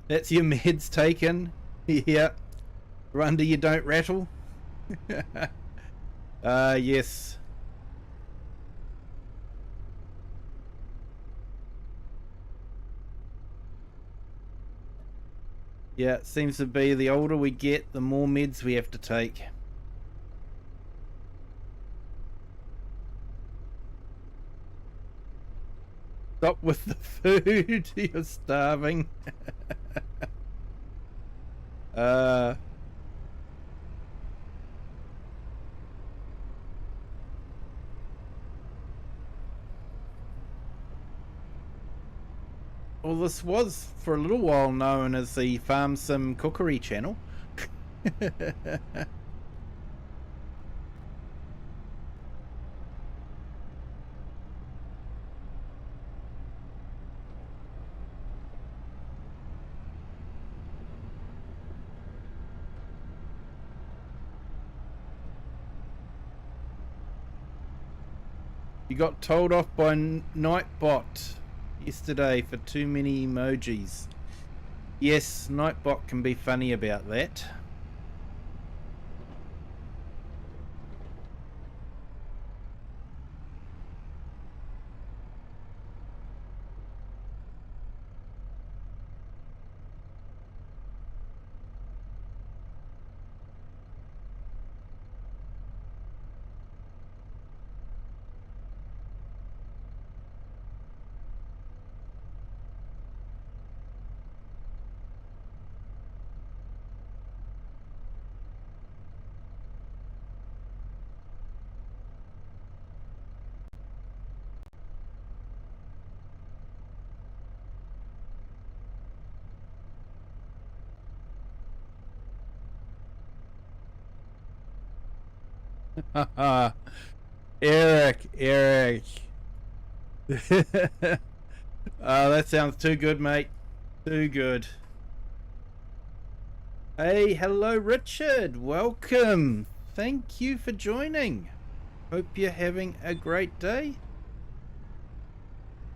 That's your meds taken. Yeah. Rundy, you don't rattle. Yes. Yeah, it seems to be the older we get, the more meds we have to take. Stop with the food. You're starving. Well, this was for a little while known as the Farm Sim Cookery channel. You got told off by Nightbot yesterday for too many emojis. Yes, Nightbot can be funny about that. Eric. Oh, that sounds too good, mate. Too good. Hey, hello, Richard. Welcome. Thank you for joining. Hope you're having a great day.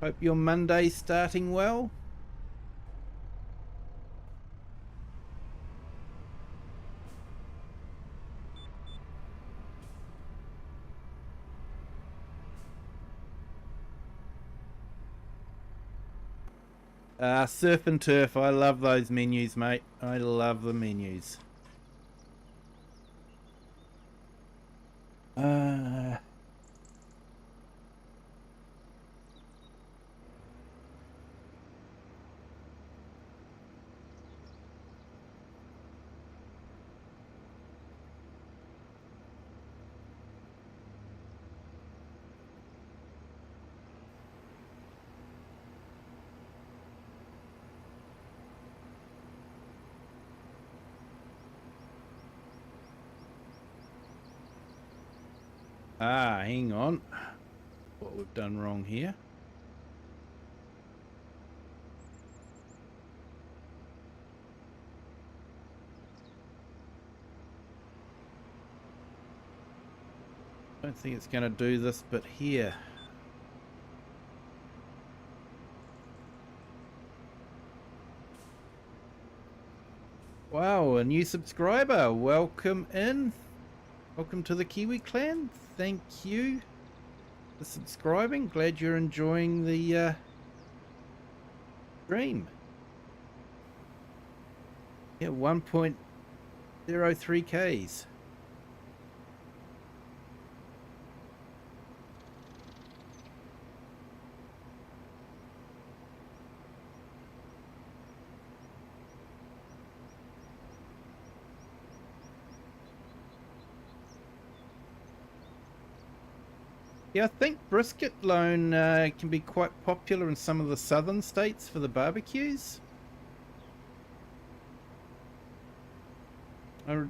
Hope your Monday's starting well. Surf and turf. I love those menus, mate. I love the menus. Ah, hang on. What we've done wrong here. Don't think it's going to do this bit here. Wow, a new subscriber. Welcome in. Welcome to the Kiwi clan. Thank you for subscribing. Glad you're enjoying the stream. Yeah, 1.03 Ks. Yeah, I think brisket loan can be quite popular in some of the southern states for the barbecues. I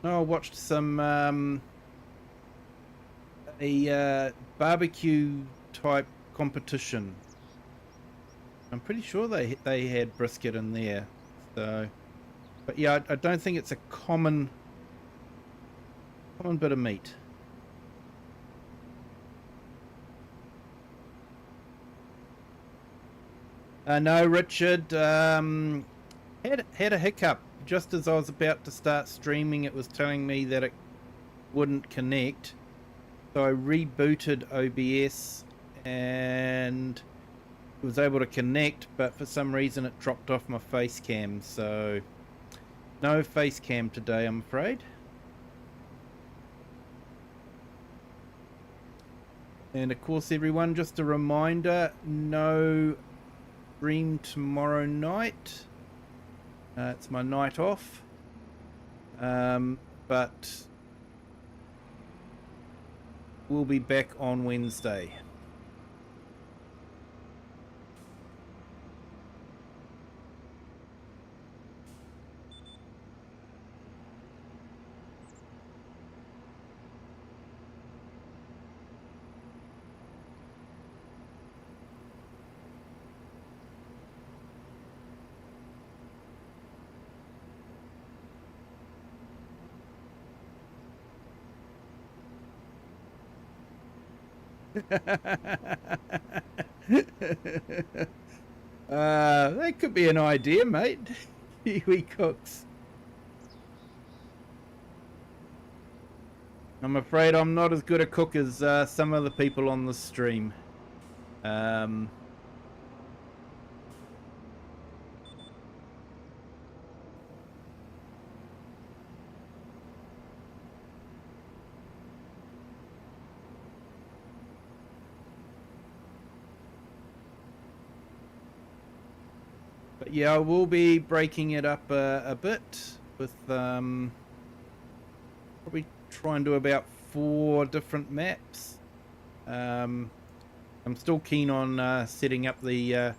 watched some a barbecue type competition. I'm pretty sure they had brisket in there. So, but yeah, I don't think it's a common bit of meat. No, Richard, had a hiccup just as I was about to start streaming. It was telling me that it wouldn't connect, so I rebooted OBS and was able to connect, but for some reason it dropped off my face cam, so no face cam today, I'm afraid. And of course, everyone, just a reminder, no stream tomorrow night. It's my night off, but we'll be back on Wednesday. That could be an idea, mate. Kiwi cooks. I'm afraid I'm not as good a cook as some of the people on the stream. But yeah, I will be breaking it up a bit with probably try and do about 4 different maps. I'm still keen on setting up the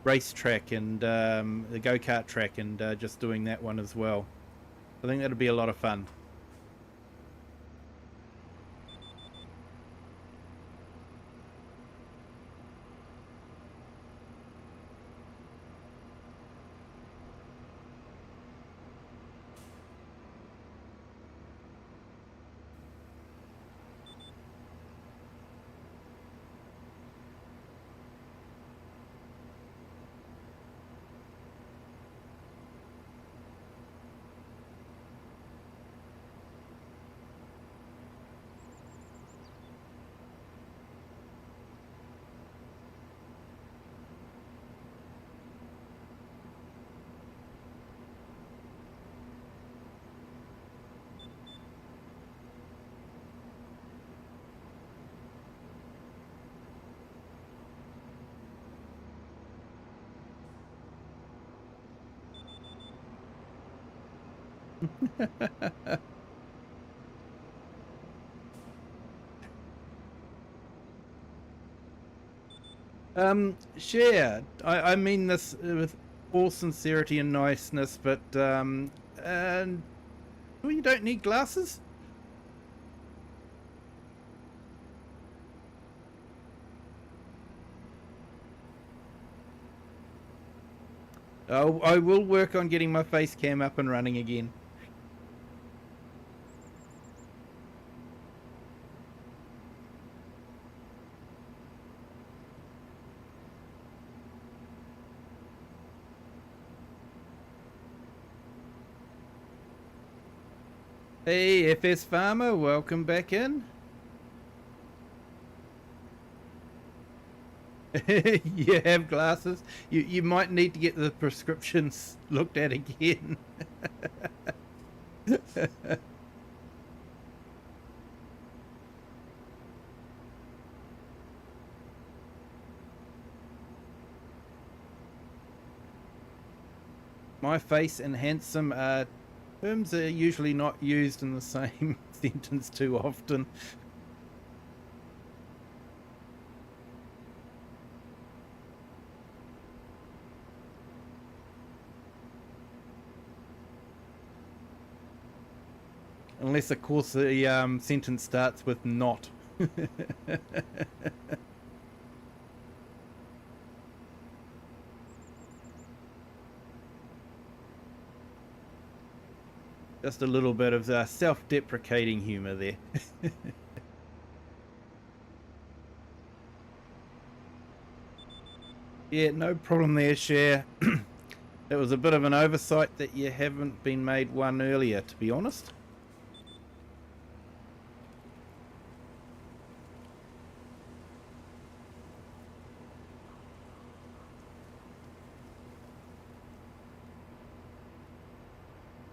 racetrack and the go-kart track and just doing that one as well. I think that'll be a lot of fun. Share. I mean this with all sincerity and niceness, but well, you don't need glasses. Oh, I will work on getting my face cam up and running again. Hey, FS Farmer, welcome back in. You have glasses. You might need to get the prescriptions looked at again. My face and handsome terms are usually not used in the same sentence too often. Unless, of course, the sentence starts with not. Just a little bit of self-deprecating humor there. Yeah, no problem there, Cher. It was a bit of an oversight that you haven't been made one earlier, to be honest.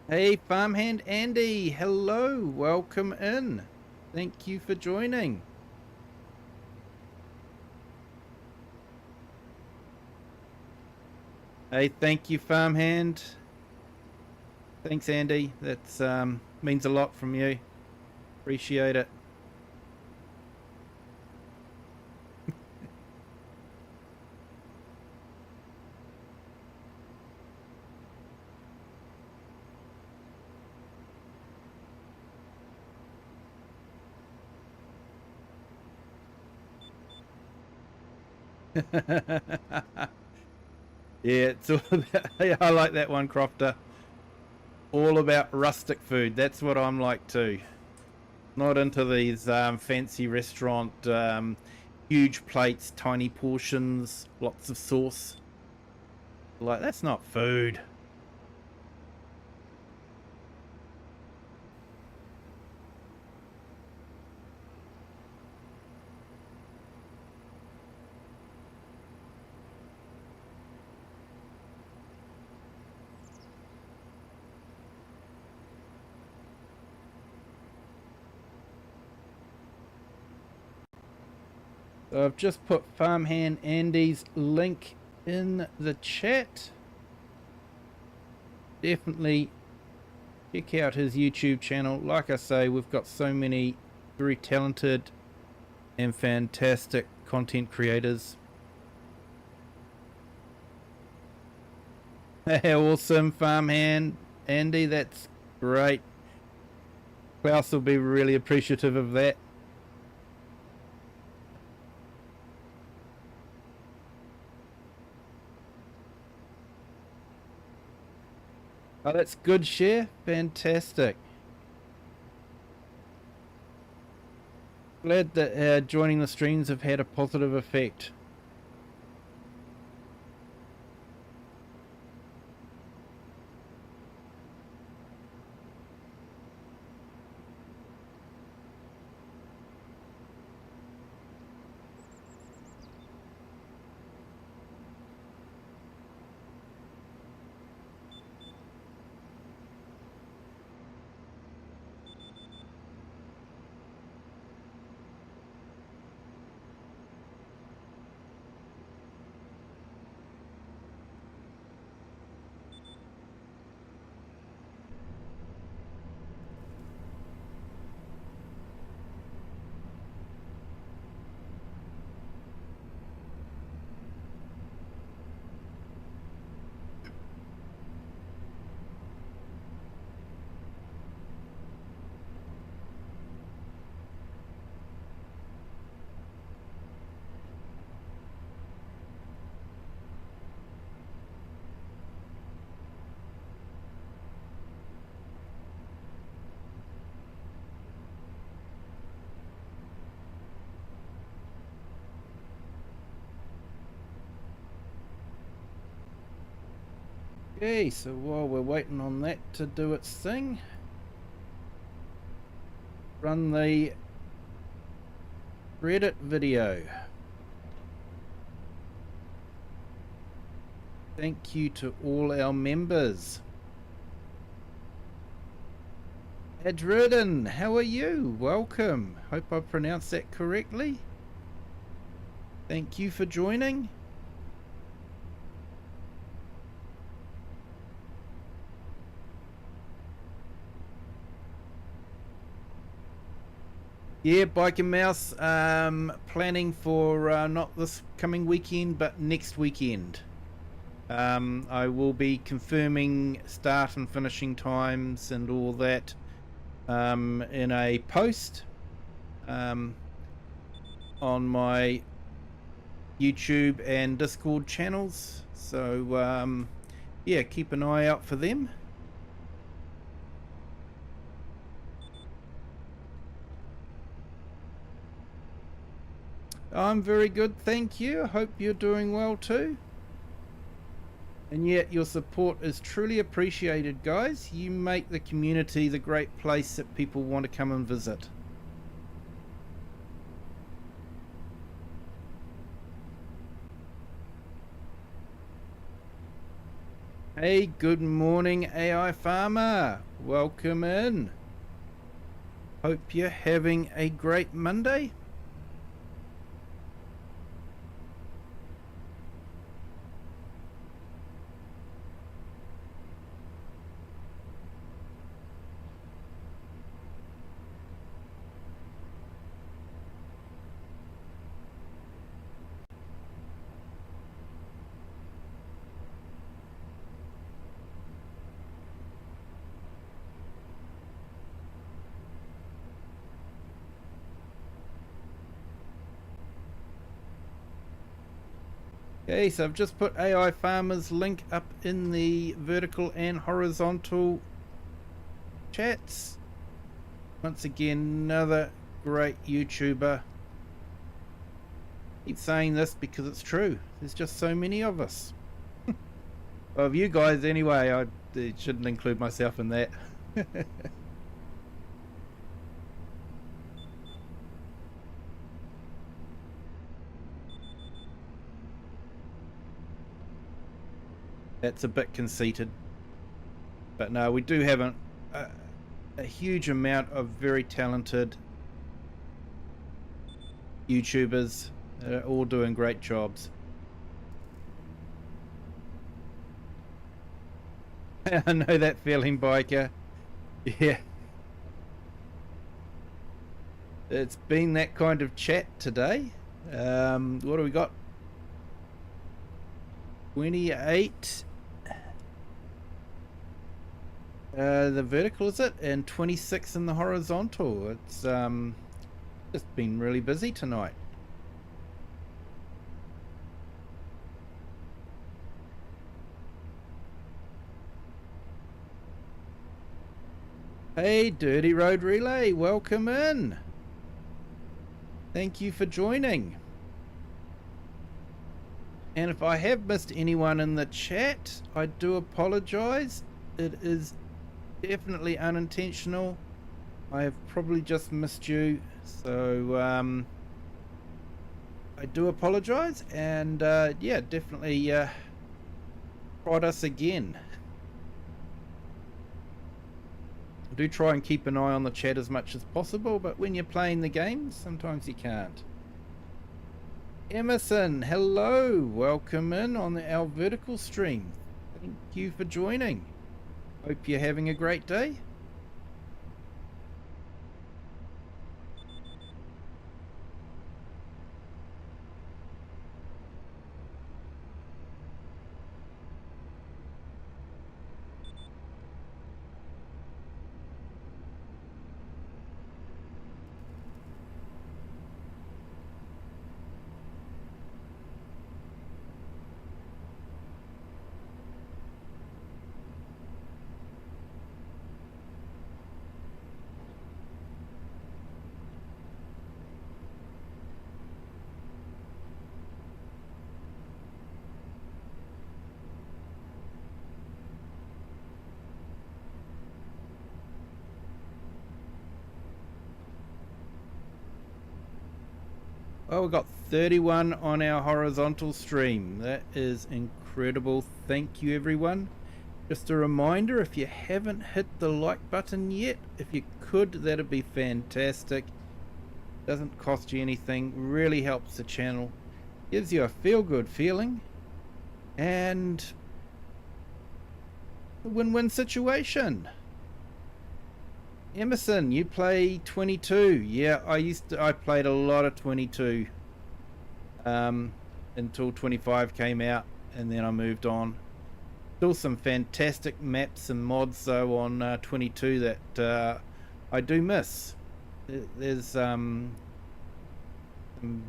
Hey, Farmhand Andy, hello, welcome in. Thank you for joining. Hey, thank you, Farmhand. Thanks, Andy. That means a lot from you. Appreciate it. Yeah, it's all about, I like that one, Crofter. All about rustic food. That's what I'm like too. Not into these fancy restaurant, huge plates, tiny portions, lots of sauce. Like, that's not food. So I've just put Farmhand Andy's link in the chat. Definitely check out his YouTube channel. Like I say, we've got so many very talented and fantastic content creators. Awesome, Farmhand Andy. That's great. Klaus will be really appreciative of that. Oh, that's good, Share. Fantastic. Glad that joining the streams have had a positive effect. Okay, so while we're waiting on that to do its thing, run the Reddit video. Thank you to all our members. Adridden, how are you? Welcome. Hope I pronounced that correctly. Thank you for joining. Yeah, Bike and Mouse, planning for not this coming weekend, but next weekend. I will be confirming start and finishing times and all that in a post on my YouTube and Discord channels. So, yeah, keep an eye out for them. I'm very good, thank you. I hope you're doing well too. And yet your support is truly appreciated, guys. You make the community the great place that people want to come and visit. Hey, good morning, AI Farmer. Welcome in. Hope you're having a great Monday. Okay, so I've just put AI Farmer's link up in the vertical and horizontal chats. Once again, another great YouTuber. Keep saying this because it's true. There's just so many of us. Of you guys anyway, I shouldn't include myself in that. That's a bit conceited. But no, we do have a huge amount of very talented YouTubers that are all doing great jobs. I know that feeling, biker. Yeah. It's been that kind of chat today. What do we got? 28. The vertical, is it? And 26 in the horizontal. It's just been really busy tonight. Hey, Dirty Road Relay, welcome in. Thank you for joining. And if I have missed anyone in the chat, I do apologize. It is definitely unintentional. I have probably just missed you, so I do apologize, and yeah, definitely prod us again. I do try and keep an eye on the chat as much as possible, but when you're playing the game, sometimes you can't. Emerson, hello, welcome in on our vertical stream. Thank you for joining. Hope you're having a great day. Well, we've got 31 on our horizontal stream. That is incredible. Thank you, everyone. Just a reminder, if you haven't hit the like button yet, if you could, that'd be fantastic. Doesn't cost you anything, really helps the channel, gives you a feel-good feeling, and a win-win situation. Emerson, you play 22. Yeah, I played a lot of 22 until 25 came out, and then I moved on. Still some fantastic maps and mods though on 22 that I do miss. There's some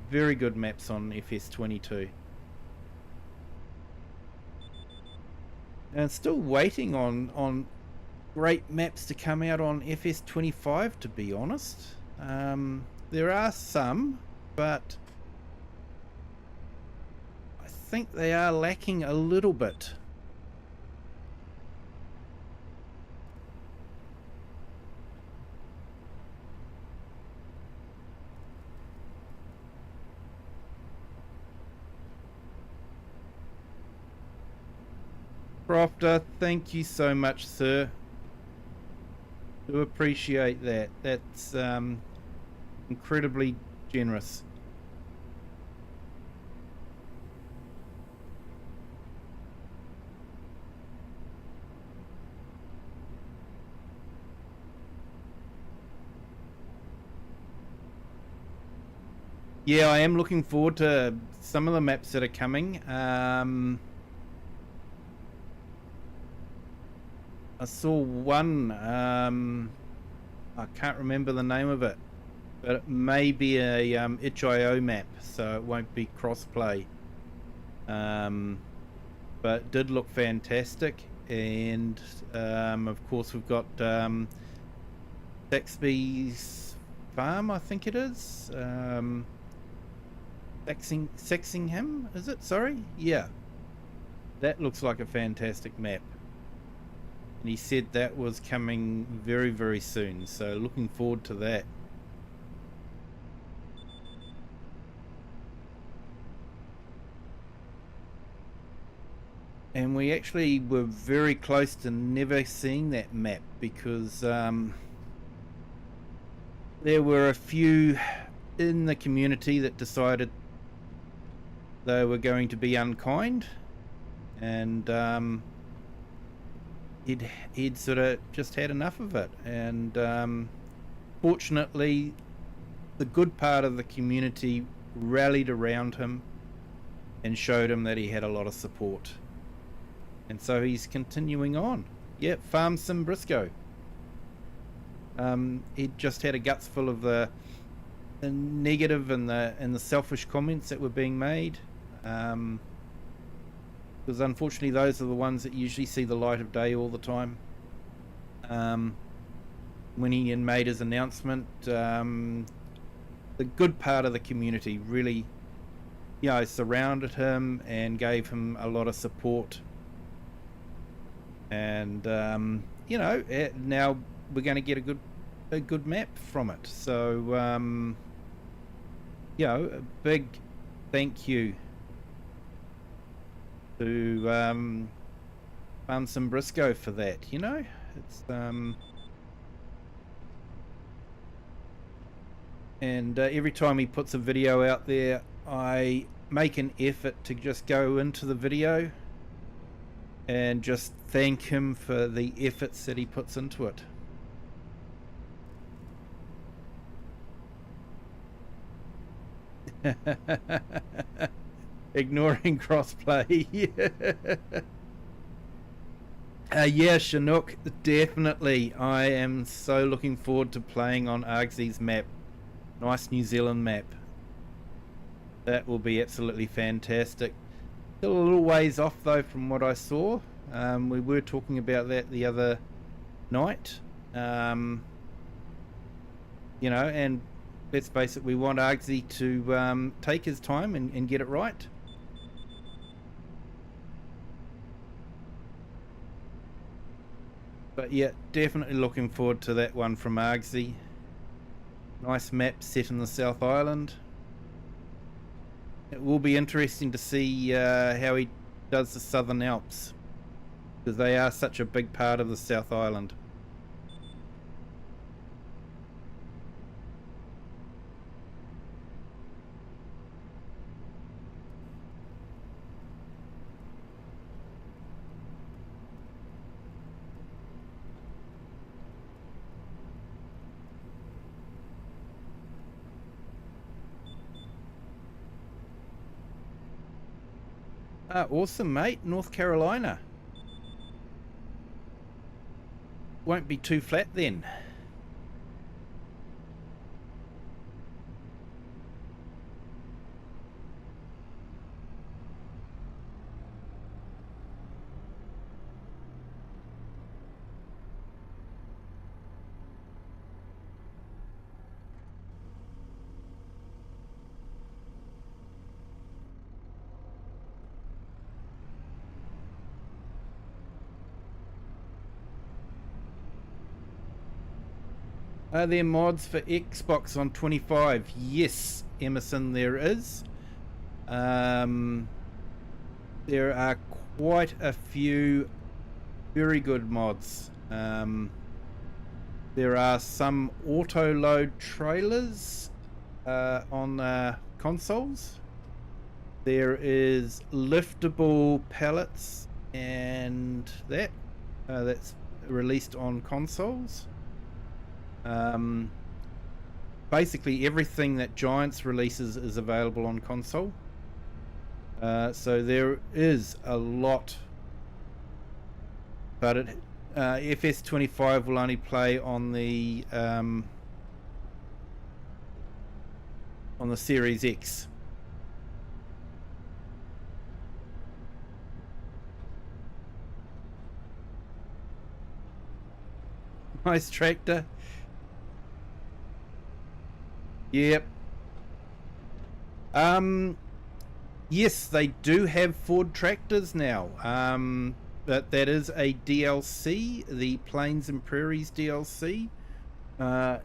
very good maps on FS22. And still waiting on great maps to come out on FS25, to be honest. There are some, but I think they are lacking a little bit. Crofter, thank you so much, sir. Do appreciate that. That's incredibly generous. Yeah, I am looking forward to some of the maps that are coming. I saw one, I can't remember the name of it, but it may be a itch.io map, so it won't be cross-play. But it did look fantastic, and of course we've got Saxby's Farm, I think it is. Saxingham, is it? Sorry? Yeah. That looks like a fantastic map. And he said that was coming very, very soon, so looking forward to that. And we actually were very close to never seeing that map because there were a few in the community that decided they were going to be unkind, and he'd sort of just had enough of it, and fortunately the good part of the community rallied around him and showed him that he had a lot of support, and so he's continuing on. Yeah, Farm Sim Briscoe. He'd just had a guts full of the negative and the selfish comments that were being made, because unfortunately those are the ones that usually see the light of day all the time. When he made his announcement, the good part of the community really, you know, surrounded him and gave him a lot of support, and you know, now we're going to get a good map from it. So you know, a big thank you to Farm Sim Briscoe for that. You know, it's and every time he puts a video out there, I make an effort to just go into the video and just thank him for the efforts that he puts into it. Ignoring crossplay. Yeah, Chinook, definitely. I am so looking forward to playing on Argsy's map. Nice New Zealand map. That will be absolutely fantastic. Still a little ways off though from what I saw. We were talking about that the other night. You know, and let's face it, we want Argsy to take his time and get it right. But yeah, definitely looking forward to that one from Argsy. Nice map set in the South Island. It will be interesting to see how he does the Southern Alps, because they are such a big part of the South Island. Awesome, mate. North Carolina. Won't be too flat then. Are there mods for Xbox on 25? Yes, Emerson, there is. There are quite a few very good mods. There are some auto load trailers on consoles. There is liftable pallets, and that's released on consoles. Basically everything that Giants releases is available on console. So there is a lot, but FS25 will only play on the Series X. Nice tractor. Yep. Yes, they do have Ford tractors now. But that is a DLC. The Plains and Prairies DLC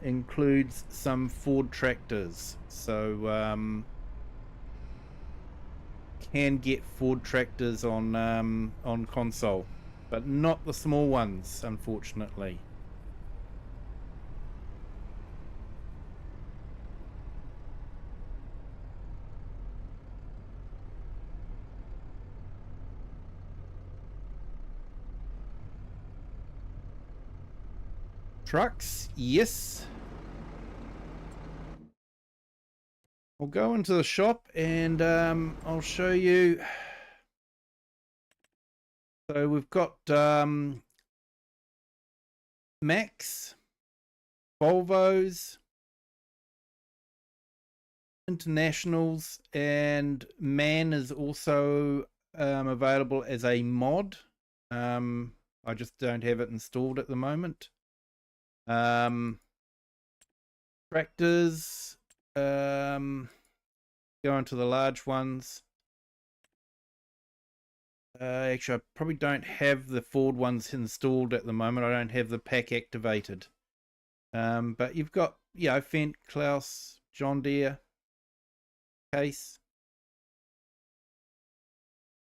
includes some Ford tractors. So can get Ford tractors on console, but not the small ones, unfortunately. Trucks, yes. I'll go into the shop and I'll show you. So we've got Max, Volvos, Internationals, and MAN is also available as a mod. I just don't have it installed at the moment. Tractors, go into the large ones. Actually, I probably don't have the Ford ones installed at the moment. I don't have the pack activated. But you've got, Fendt, Klaus, John Deere, Case.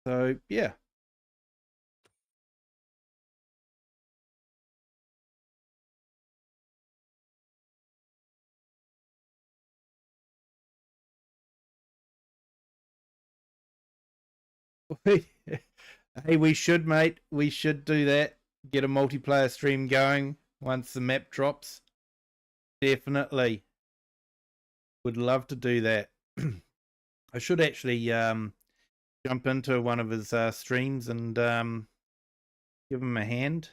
So, yeah. Hey, we should, mate. We should do that. Get a multiplayer stream going once the map drops. Definitely. Would love to do that. I should actually jump into one of his streams and give him a hand.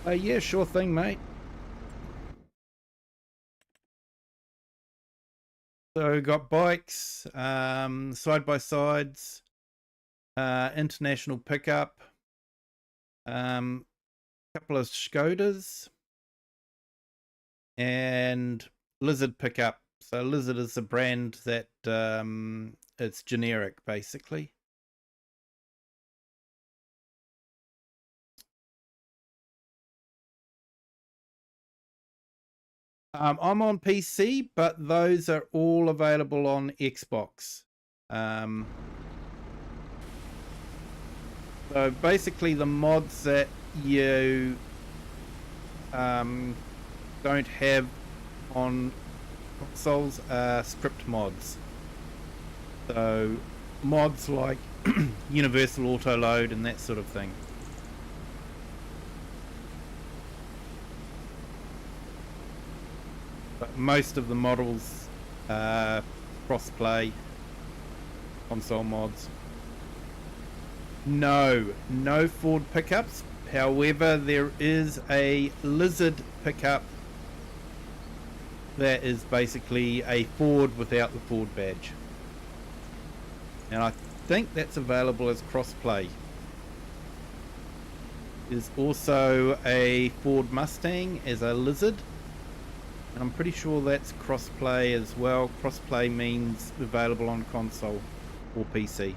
Yeah, sure thing, mate. So got bikes, side-by-sides, international pickup, couple of Skodas, and Lizard pickup. So Lizard is a brand that it's generic, basically. I'm on PC, but those are all available on Xbox. So basically the mods that you don't have on consoles are script mods. So mods like universal auto load and that sort of thing. But most of the models are cross-play console mods. No Ford pickups. However, there is a Lizard pickup that is basically a Ford without the Ford badge. And I think that's available as cross-play. There's also a Ford Mustang as a Lizard. And I'm pretty sure that's cross-play as well. Cross-play means available on console or PC.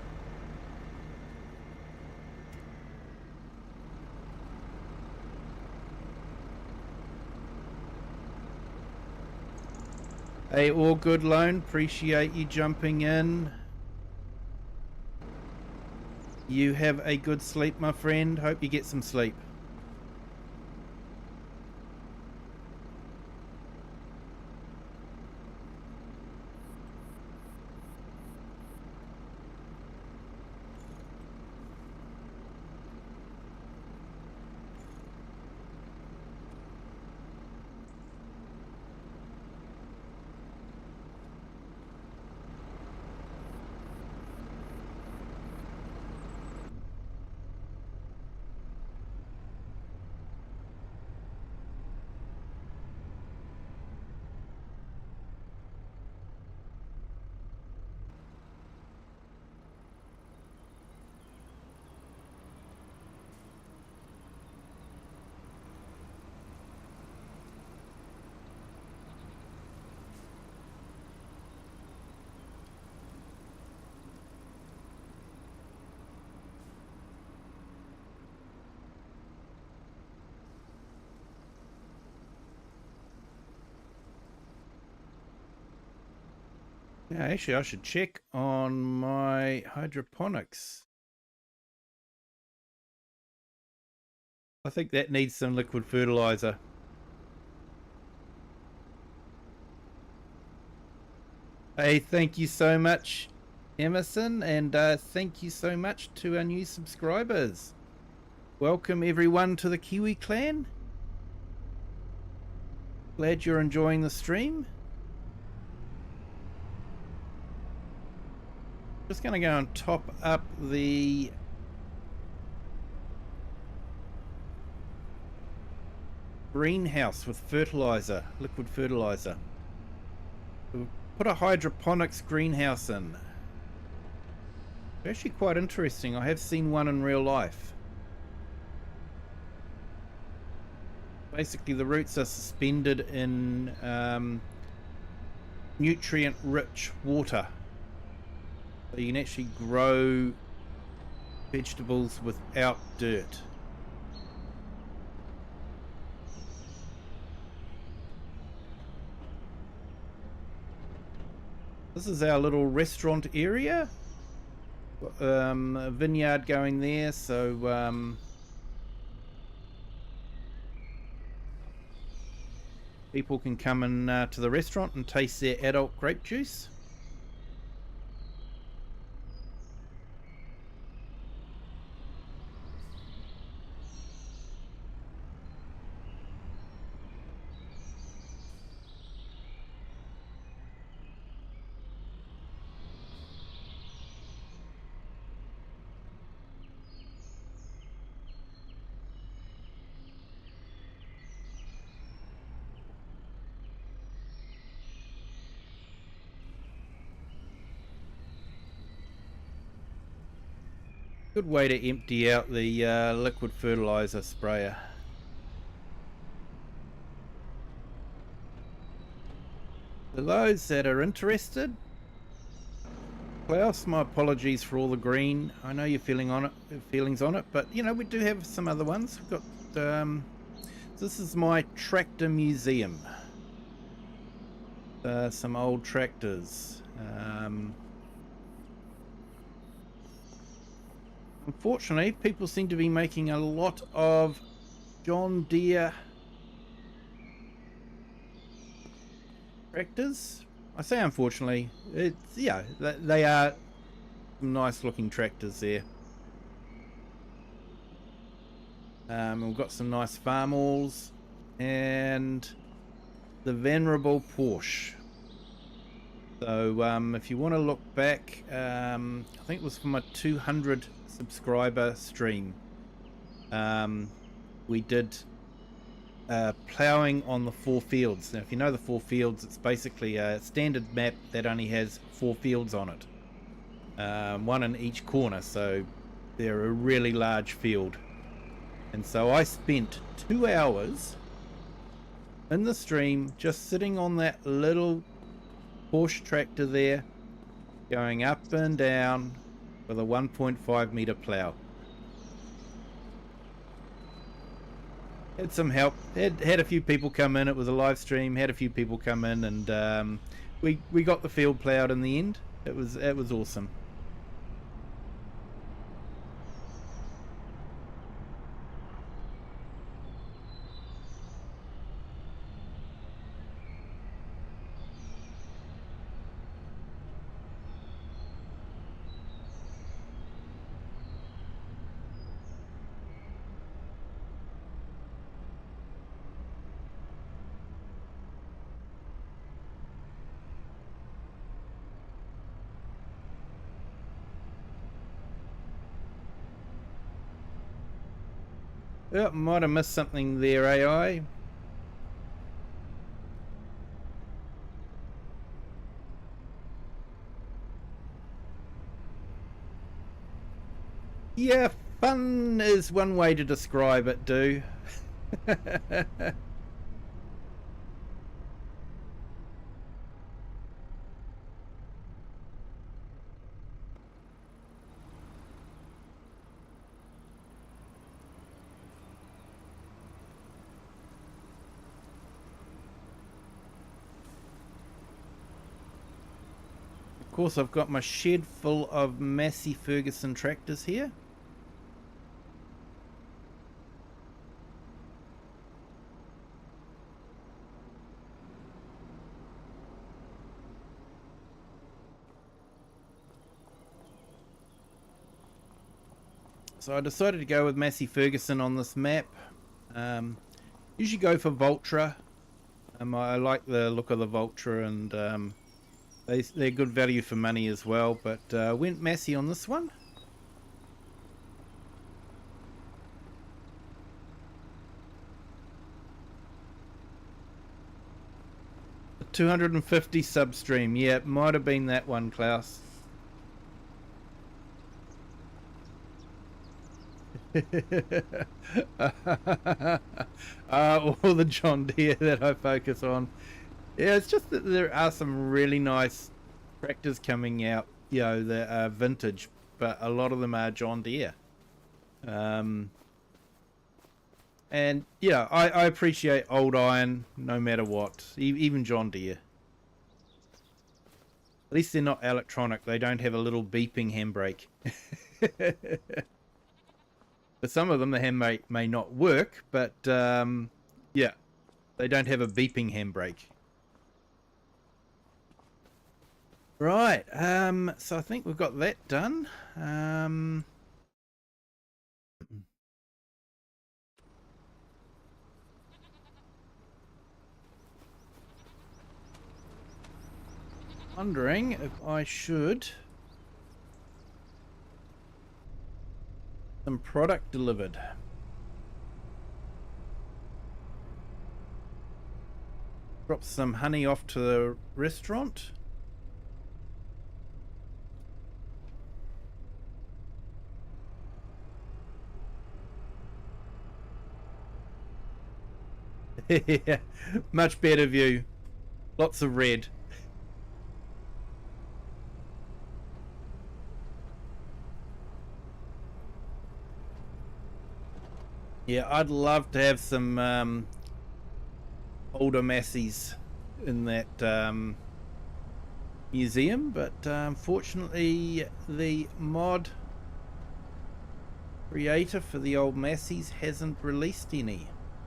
Hey, all good, Lone. Appreciate you jumping in. You have a good sleep, my friend. Hope you get some sleep. Yeah, actually, I should check on my hydroponics. I think that needs some liquid fertilizer. Hey, thank you so much, Emerson, and thank you so much to our new subscribers. Welcome everyone to the Kiwi clan. Glad you're enjoying the stream. Just going to go and top up the greenhouse with fertilizer, liquid fertilizer. We'll put a hydroponics greenhouse in. They're actually quite interesting. I have seen one in real life. Basically, the roots are suspended in nutrient-rich water. So you can actually grow vegetables without dirt. This is our little restaurant area. A vineyard going there, so people can come in to the restaurant and taste their adult grape juice. Good way to empty out the liquid fertilizer sprayer. For those that are interested, Klaus, my apologies for all the green. I know your feelings on it, but you know we do have some other ones. We've got this is my tractor museum. some old tractors. Unfortunately, people seem to be making a lot of John Deere tractors. I say unfortunately, it's, yeah, they are some nice looking tractors there. We've got some nice farm-alls and the venerable Porsche. So if you want to look back, I think it was from a 200 subscriber stream. We did ploughing on the 4 fields. Now, if you know the 4 fields, it's basically a standard map that only has 4 fields on it, one in each corner. So they're a really large field. And so I spent 2 hours in the stream just sitting on that little Porsche tractor there, going up and down with a 1.5 meter plow. Had some help. Had a few people come in. It was a live stream. Had a few people come in, and we got the field plowed in the end. It was awesome. Oh, might have missed something there, AI. Yeah, fun is one way to describe it, do. Of course, I've got my shed full of Massey Ferguson tractors here. So I decided to go with Massey Ferguson on this map. Usually go for Valtra. I like the look of the Valtra, and they're good value for money as well, but went Massey on this one. The 250 substream, yeah, it might have been that one, Klaus. All the John Deere that I focus on. Yeah, it's just that there are some really nice tractors coming out, you know, that are vintage, but a lot of them are John Deere. And yeah, I appreciate old iron no matter what, even John Deere. At least they're not electronic, they don't have a little beeping handbrake. For some of them, the handbrake may not work, but yeah, they don't have a beeping handbrake. Right, so I think we've got that done. Wondering if I should some product delivered. Drop some honey off to the restaurant. Yeah, much better view. Lots of red. Yeah, I'd love to have some older Masseys in that museum, but unfortunately the mod creator for the old Massies hasn't released any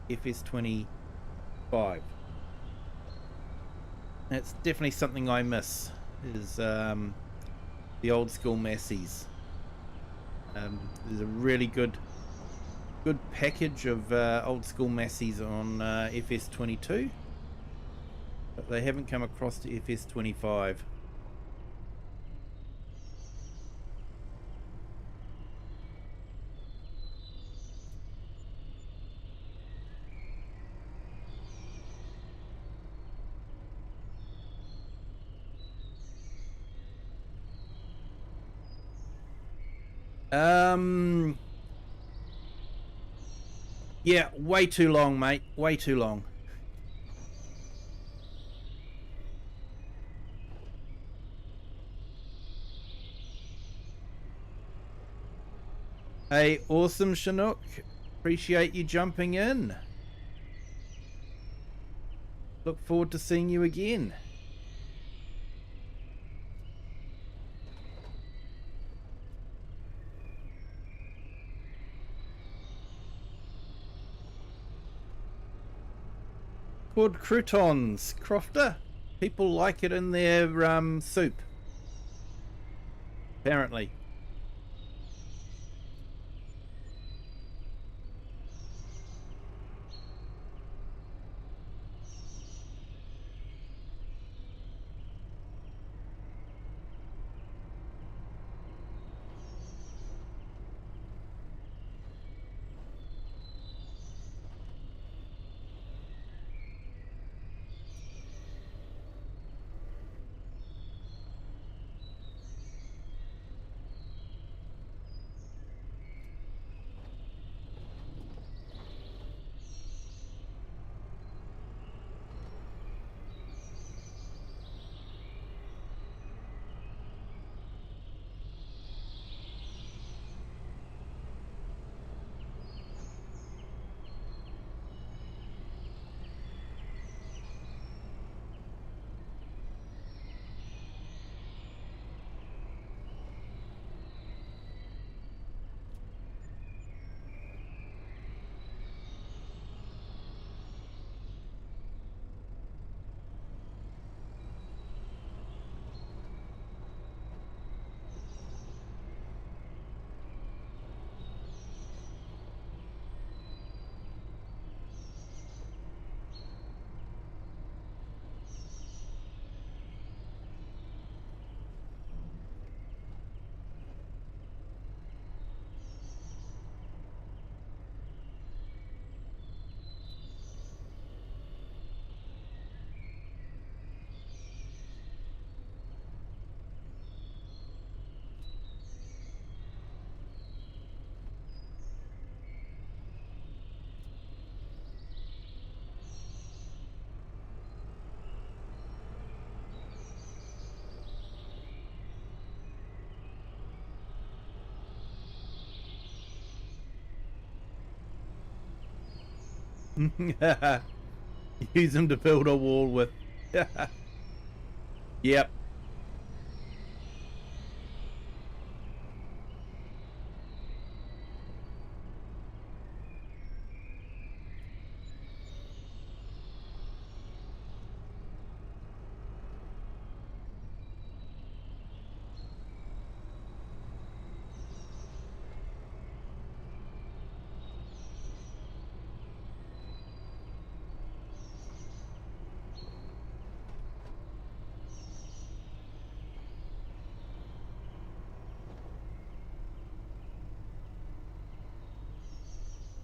FS25. That's definitely something I miss, is the old school Massies. There's a really good package of old school Massies on FS22, but they haven't come across to FS25. Yeah, way too long, mate. Way too long. Hey, awesome, Chinook. Appreciate you jumping in. Look forward to seeing you again. Called croutons, Crofter. People like it in their soup, apparently. Use them to build a wall with. Yep.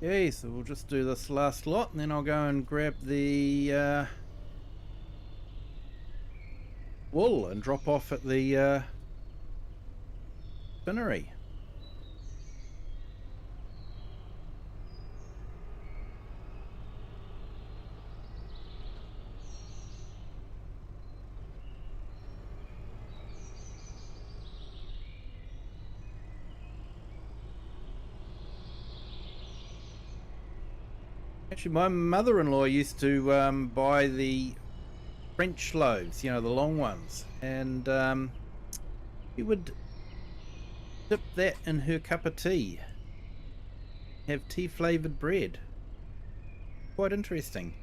Okay, so we'll just do this last lot and then I'll go and grab the wool and drop off at the spinnery. Actually, my mother-in-law used to buy the French loaves, you know, the long ones, and she would dip that in her cup of tea, have tea flavored bread. Quite interesting.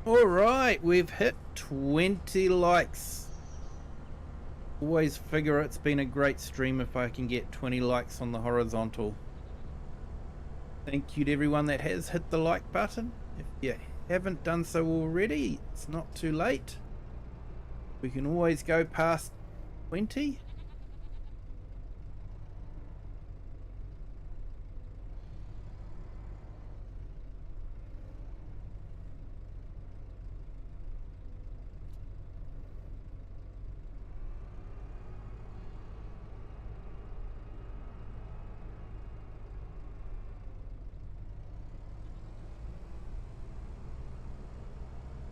Alright, we've hit 20 likes. Always figure it's been a great stream if I can get 20 likes on the horizontal. Thank you to everyone that has hit the like button. If you haven't done so already, it's not too late. We can always go past 20.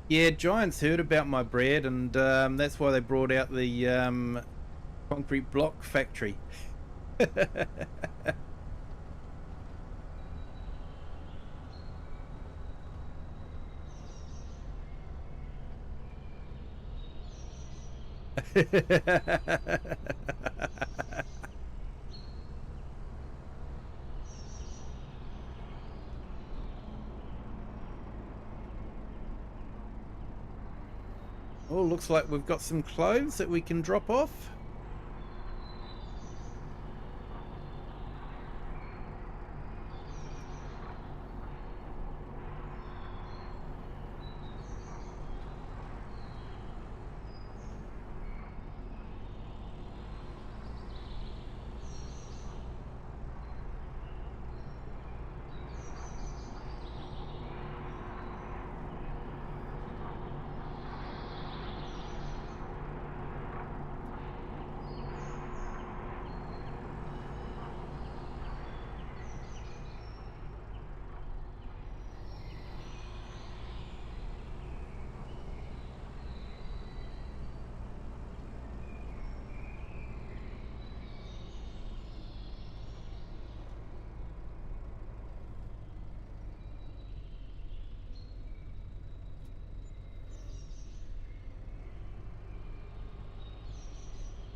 Yeah, Giants heard about my bread, and that's why they brought out the concrete block factory. Oh, looks like we've got some cloves that we can drop off.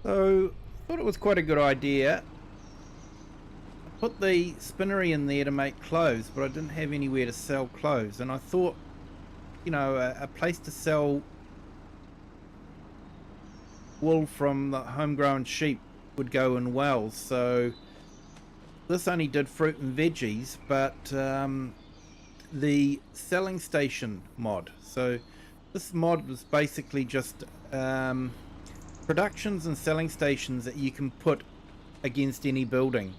So, I thought it was quite a good idea. I put the spinnery in there to make cloves, but I didn't have anywhere to sell cloves, and I thought, you know, a place to sell wool from the homegrown sheep would go in well. So this only did fruit and veggies, but the selling station mod. So this mod was basically just productions and selling stations that you can put against any building.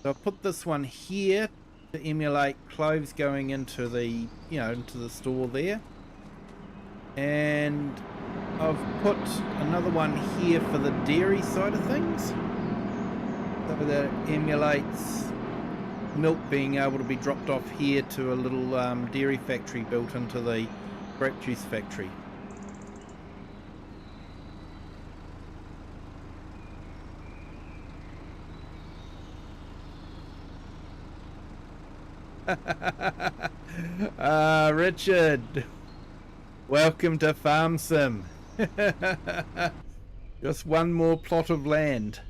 So I put this one here to emulate cloves going into the, you know, into the store there, and I've put another one here for the dairy side of things, so that emulates milk being able to be dropped off here to a little dairy factory built into the grape juice factory. Richard, welcome to Farm Sim. Just one more plot of land.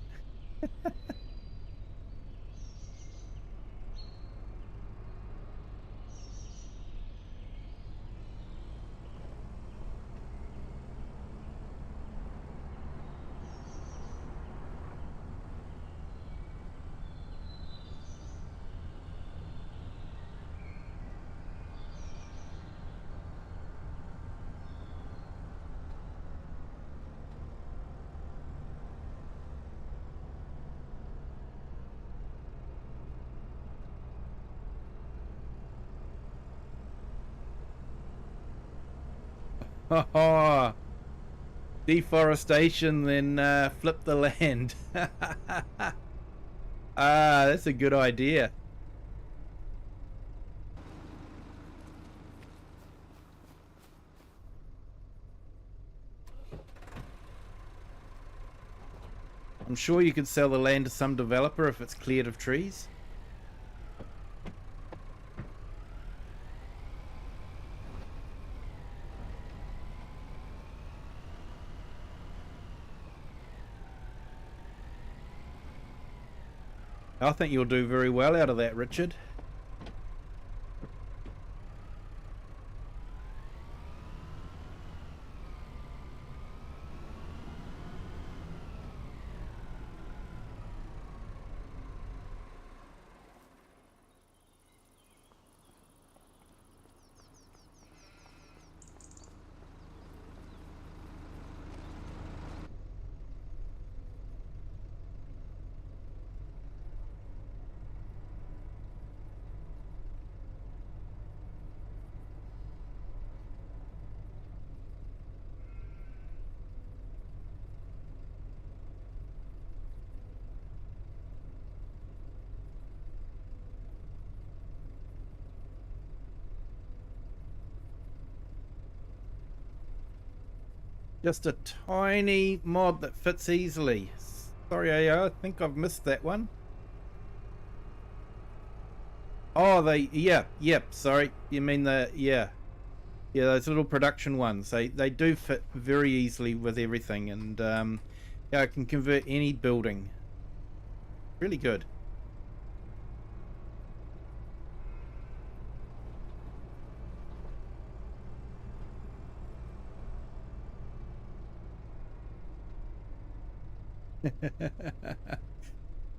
Oh, deforestation, then flip the land. That's a good idea. I'm sure you could sell the land to some developer if it's cleared of trees. I think you'll do very well out of that, Richard. Just a tiny mod that fits easily. Sorry, I think I've missed that one. Oh, sorry. You mean yeah, those little production ones. They do fit very easily with everything, and yeah, I can convert any building. Really good.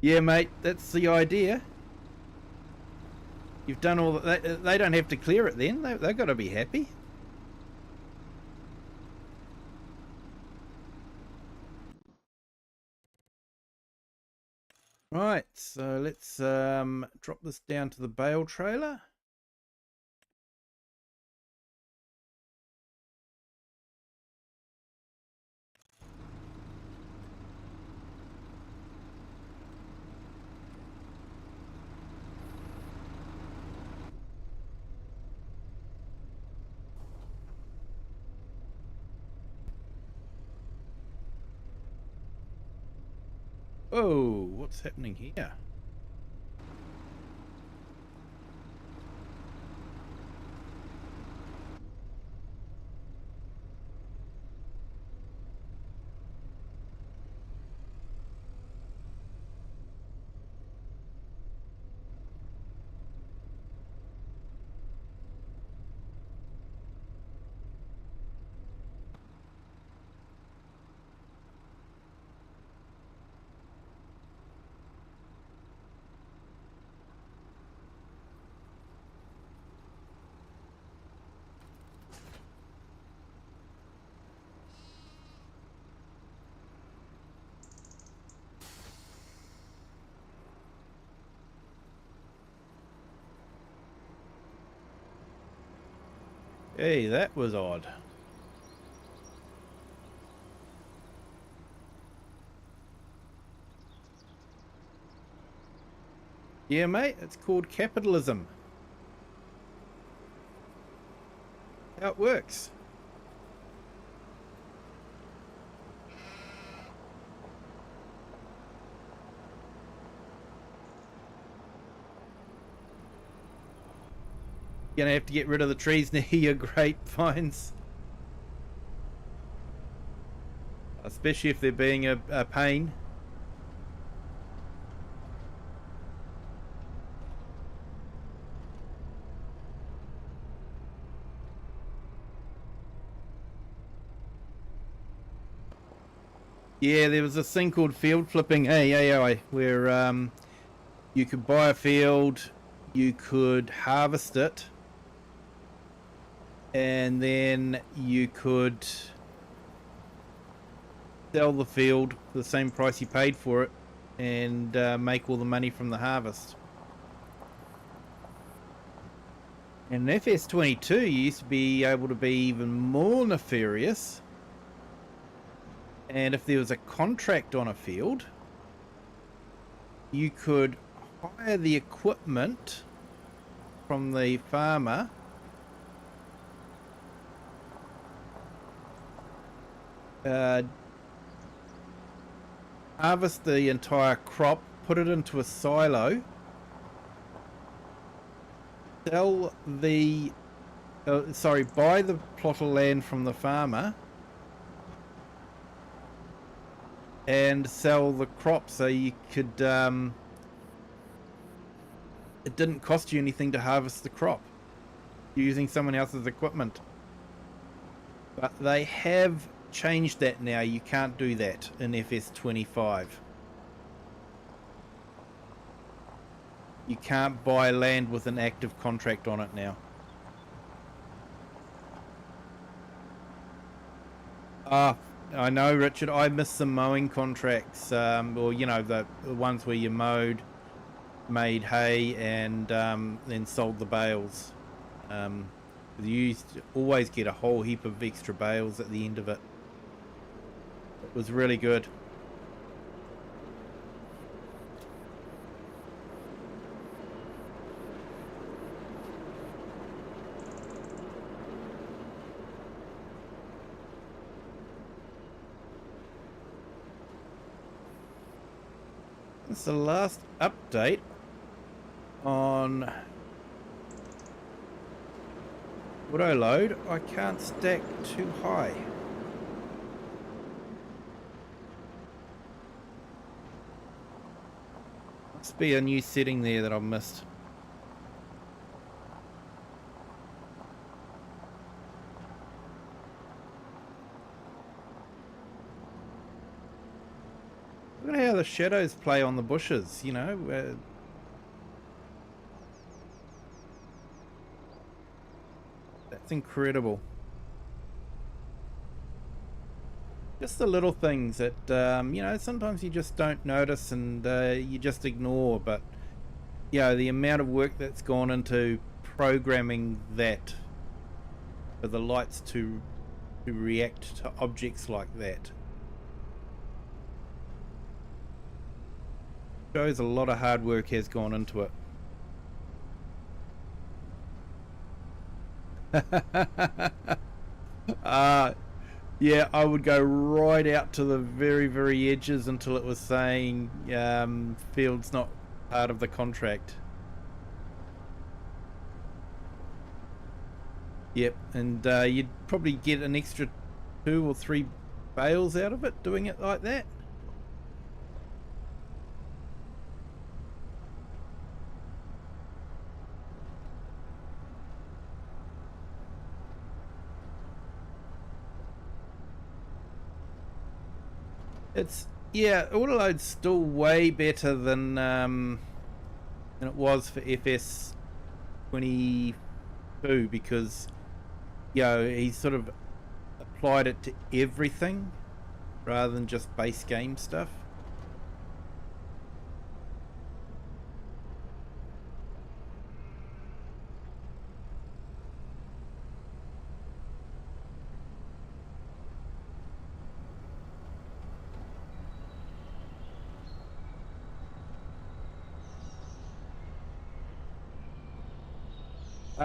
Yeah, mate, that's the idea. You've done all that. They don't have to clear it then. They've got to be happy. Right, so let's drop this down to the bale trailer. Oh, what's happening here? Hey, that was odd. Yeah, mate, it's called capitalism. How it works. You're gonna have to get rid of the trees near your grapevines. Especially if they're being a pain. Yeah, there was this thing called field flipping, where you could buy a field, you could harvest it, and then you could sell the field for the same price you paid for it and make all the money from the harvest. And in FS22 you used to be able to be even more nefarious, and if there was a contract on a field, you could hire the equipment from the farmer, harvest the entire crop, put it into a silo, sell the buy the plot of land from the farmer and sell the crop, so you could it didn't cost you anything to harvest the crop using someone else's equipment. But they have changed that now. You can't do that in FS25. You can't buy land with an active contract on it now. I know, Richard, I missed some mowing contracts, or you know, the ones where you made hay and then sold the bales. You used to always get a whole heap of extra bales at the end of it. It was really good. It's the last update on auto load. I can't stack too high. Must be a new setting there that I've missed. Look at how the shadows play on the bushes, you know. That's incredible. Just the little things that, you know, sometimes you just don't notice and you just ignore. But, you know, the amount of work that's gone into programming that for the lights to react to objects like that shows a lot of hard work has gone into it. Yeah, I would go right out to the very, very edges until it was saying field's not part of the contract. Yep, and you'd probably get an extra 2 or 3 bales out of it doing it like that. It's, yeah, autoload's still way better than it was for FS22 because, you know, he sort of applied it to everything rather than just base game stuff.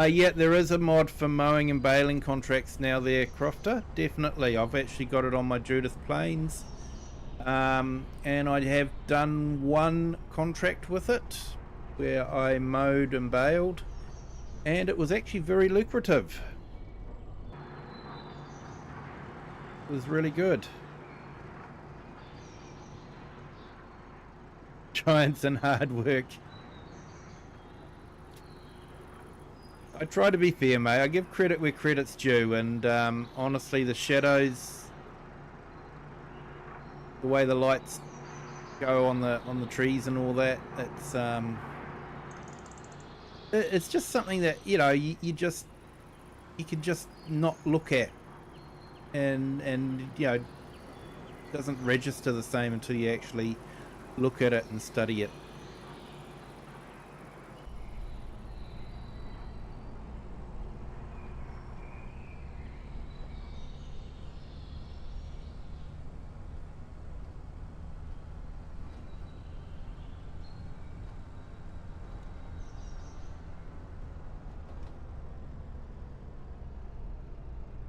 Yeah, there is a mod for mowing and baling contracts now there, Crofter. Definitely. I've actually got it on my Judith Plains. And I have done one contract with it where I mowed and baled. And it was actually very lucrative. It was really good. Giants and hard work. I try to be fair, mate. I give credit where credit's due, and honestly, the shadows, the way the lights go on the trees and all that, it's just something that, you know, you can just not look at, and you know, doesn't register the same until you actually look at it and study it.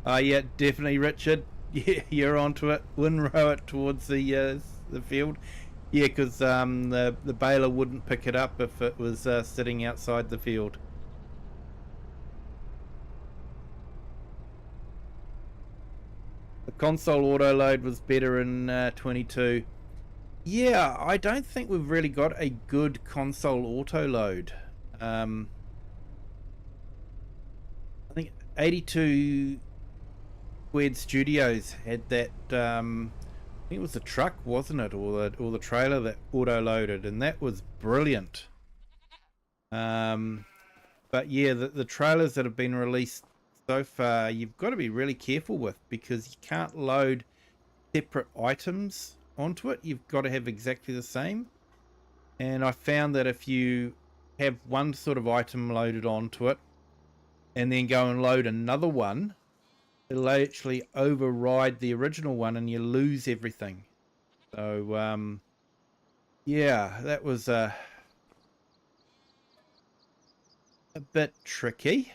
Yeah, definitely, Richard. Yeah, you're onto it. Windrow it towards the field. Yeah, because the baler wouldn't pick it up if it was sitting outside the field. The console auto load was better in 22. Yeah, I don't think we've really got a good console auto load. I think 82 Squared Studios had that. I think it was the truck, wasn't it, or the trailer that auto loaded, and that was brilliant. But yeah, the trailers that have been released so far, you've got to be really careful with, because you can't load separate items onto it. You've got to have exactly the same. And I found that if you have one sort of item loaded onto it and then go and load another one, it'll actually override the original one and you lose everything. So yeah, that was a bit tricky.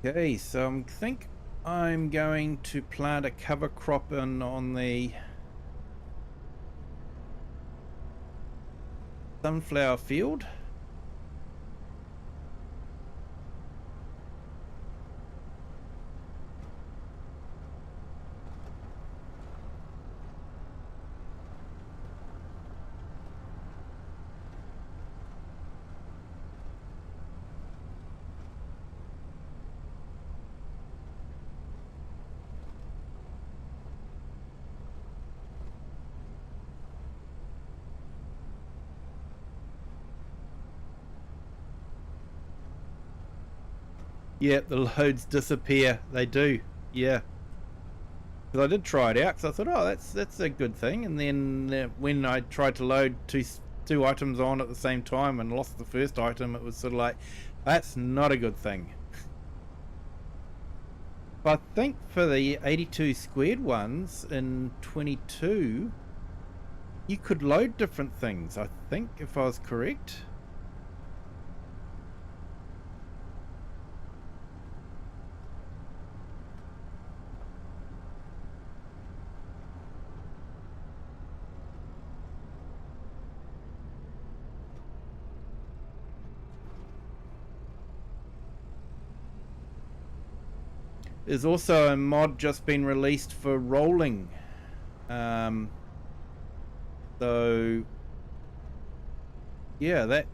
Okay, so I think I'm going to plant a cover crop on the sunflower field. Yeah, the loads disappear. They do. Yeah. Because I did try it out, because I thought, oh, that's a good thing. And then when I tried to load two items on at the same time and lost the first item, it was sort of like, that's not a good thing. But I think for the 82 squared ones in 22, you could load different things, I think, if I was correct. There's also a mod just been released for rolling. So yeah, that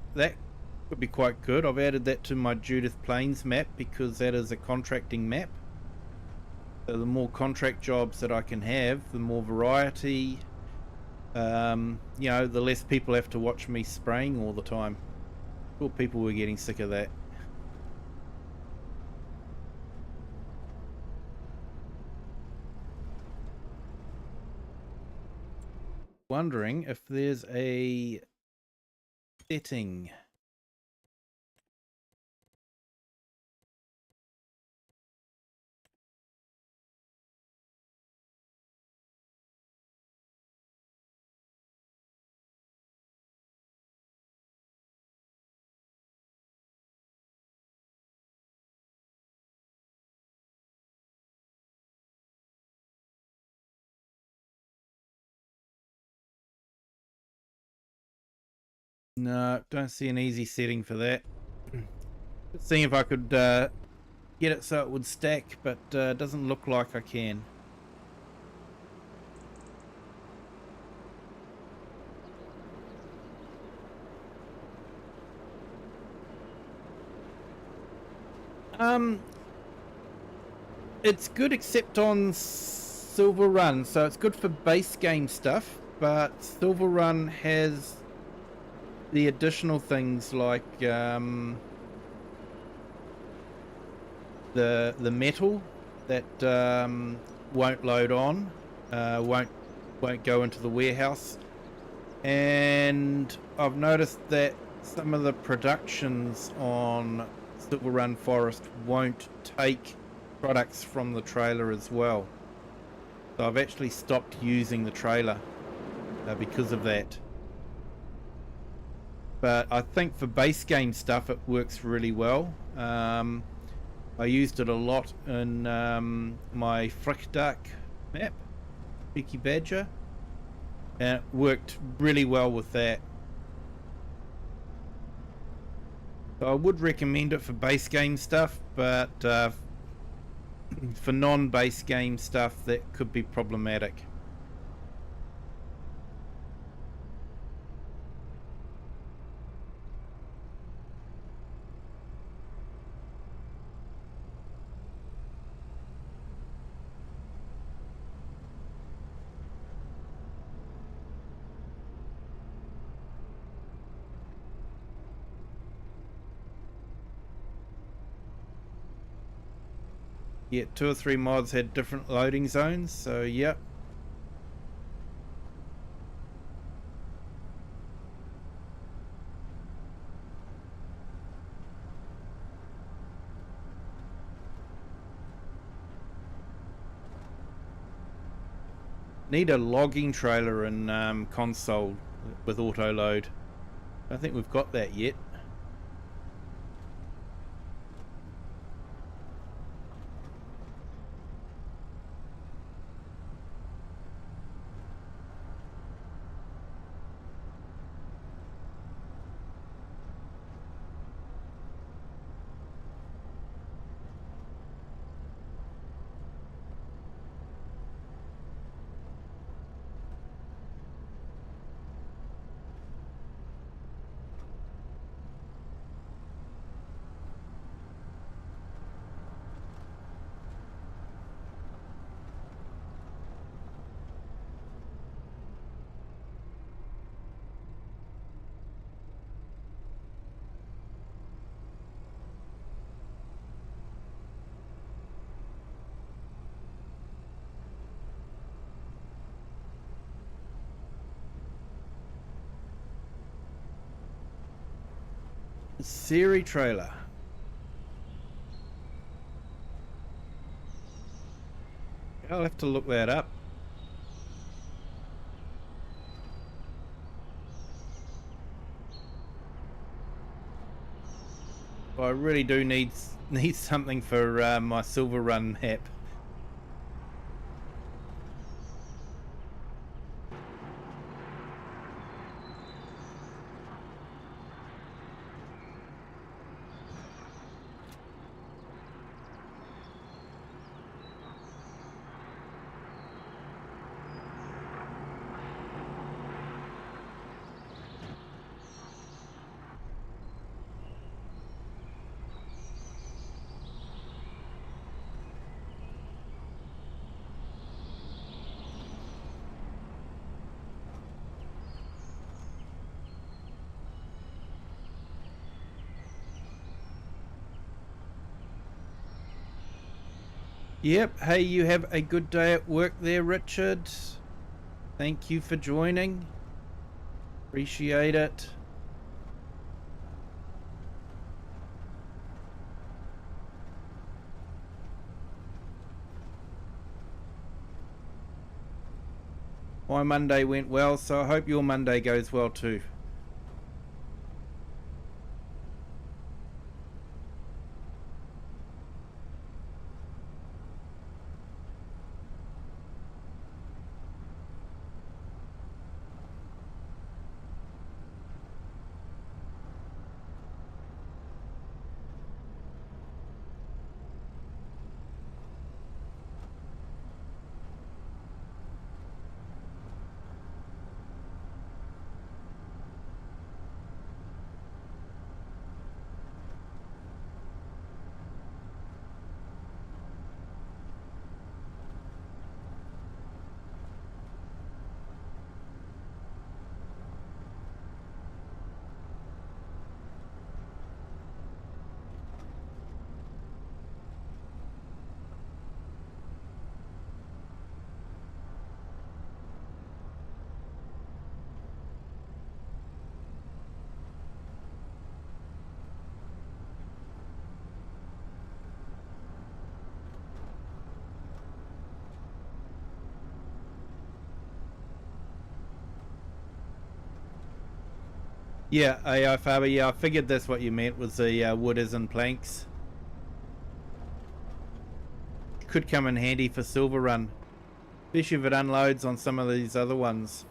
could be quite good. I've added that to my Judith Plains map because that is a contracting map. So the more contract jobs that I can have, the more variety. You know, the less people have to watch me spraying all the time. Thought people were getting sick of that. Wondering if there's a setting. No, don't see an easy setting for that. Seeing if I could get it so it would stack, but doesn't look like I can. It's good except on Silver Run, so it's good for base game stuff, but Silver Run has the additional things like the metal that won't load on, won't go into the warehouse. And I've noticed that some of the productions on Silver Run Forest won't take products from the trailer as well. So I've actually stopped using the trailer because of that. But I think for base game stuff it works really well. I used it a lot in my Frickdark map, Beaky Badger, and it worked really well with that. So I would recommend it for base game stuff, but for non-base game stuff that could be problematic. Yeah, 2 or 3 mods had different loading zones, so yep. Need a logging trailer in console with auto load. I don't think we've got that yet. Siri trailer. I'll have to look that up. I really do need something for my Silver Run map. Yep, hey, you have a good day at work there, Richard. Thank you for joining. Appreciate it. My Monday went well, so I hope your Monday goes well too. Yeah, AI Faber, yeah, I figured that's what you meant, was the wood as in planks. Could come in handy for Silver Run, especially if it unloads on some of these other ones.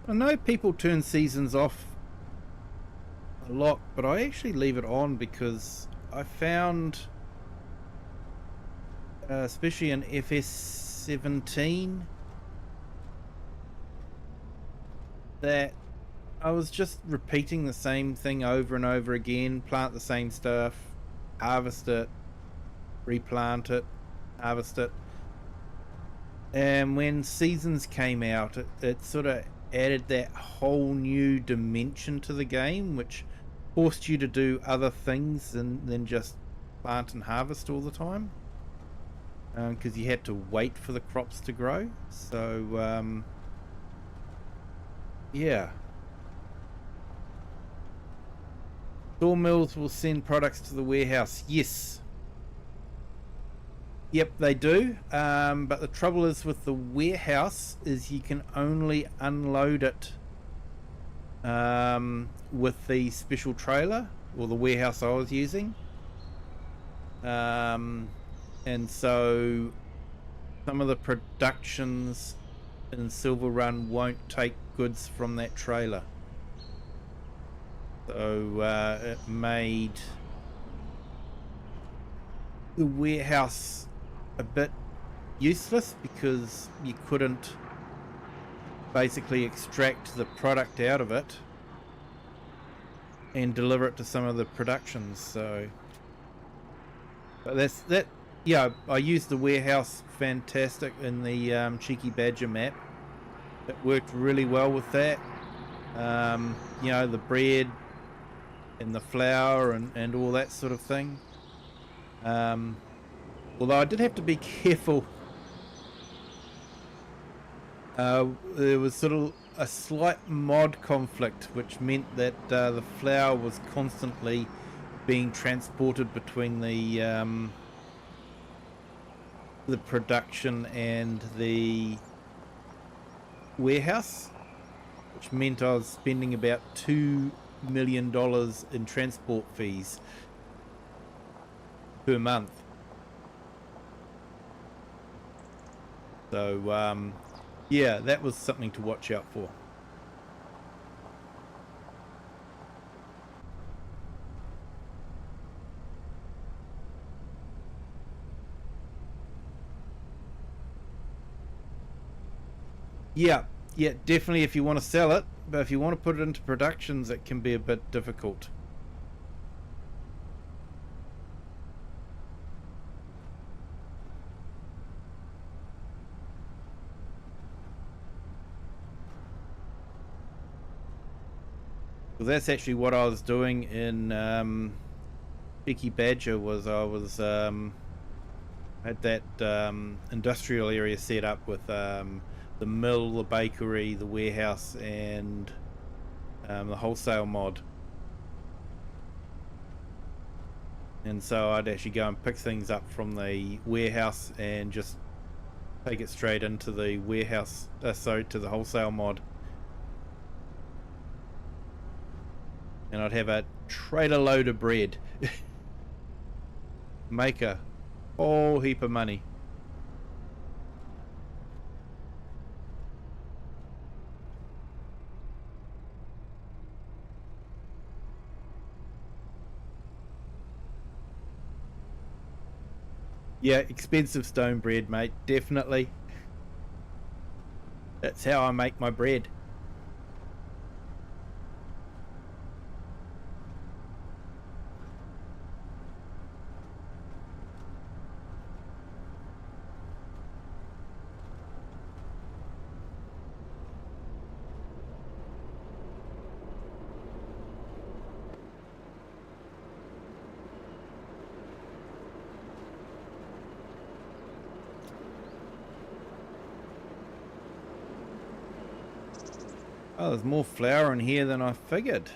I know people turn seasons off a lot, but I actually leave it on because I found, especially in FS17, that I was just repeating the same thing over and over again, plant the same stuff, harvest it, replant it, harvest it. And when seasons came out, it sort of added that whole new dimension to the game, which forced you to do other things than just plant and harvest all the time, because you had to wait for the crops to grow. So yeah, sawmills will send products to the warehouse. Yes, yep, they do. But the trouble is with the warehouse is you can only unload it with the special trailer, or the warehouse I was using. And so some of the productions in Silver Run won't take goods from that trailer. So it made the warehouse a bit useless because you couldn't basically extract the product out of it and deliver it to some of the productions. So, but that's that. Yeah, I used the warehouse fantastic in the Cheeky Badger map. It worked really well with that. You know, the bread and the flour and all that sort of thing. Although I did have to be careful. There was sort of a slight mod conflict, which meant that the flour was constantly being transported between the production and the warehouse, which meant I was spending about $2 million in transport fees per month. So yeah, that was something to watch out for. Yeah, definitely if you want to sell it, but if you want to put it into productions, it can be a bit difficult. Well, that's actually what I was doing in Cheeky Badger. Was I was had that industrial area set up with the mill, the bakery, the warehouse, and the wholesale mod. And so I'd actually go and pick things up from the warehouse and just take it straight into the warehouse, to the wholesale mod. and I'd have a trailer load of bread. Make a whole heap of money. Yeah, expensive stone bread, mate, definitely. That's how I make my bread. Oh, there's more flour in here than I figured.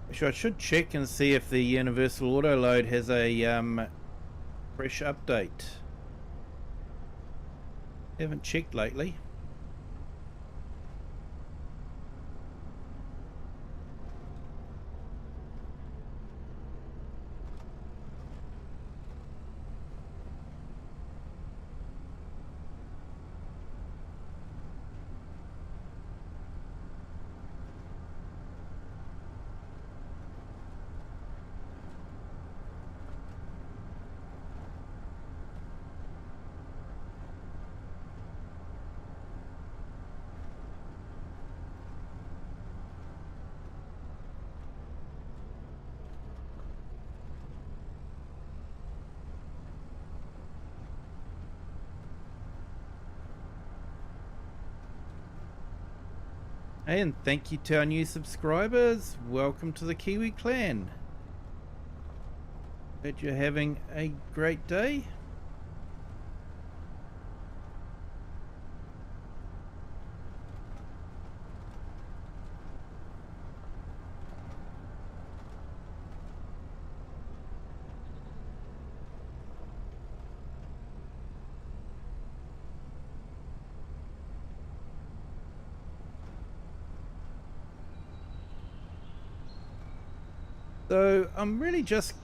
Actually, I should check and see if the universal auto load has a fresh update. Haven't checked lately. And thank you to our new subscribers. Welcome to the Kiwi clan. Bet you're having a great day. So I'm really just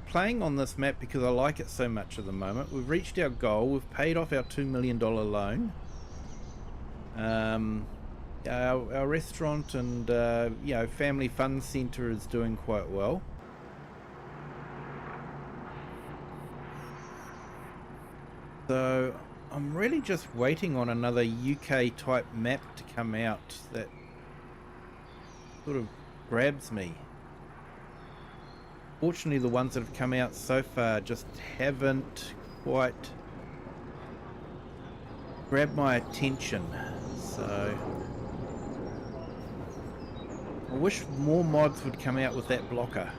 playing on this map because I like it so much at the moment. We've reached our goal. We've paid off our $2 million loan. Our restaurant and you know, family fun centre is doing quite well. So I'm really just waiting on another UK type map to come out that sort of grabs me. Fortunately, the ones that have come out so far just haven't quite grabbed my attention. So I wish more mods would come out with that blocker.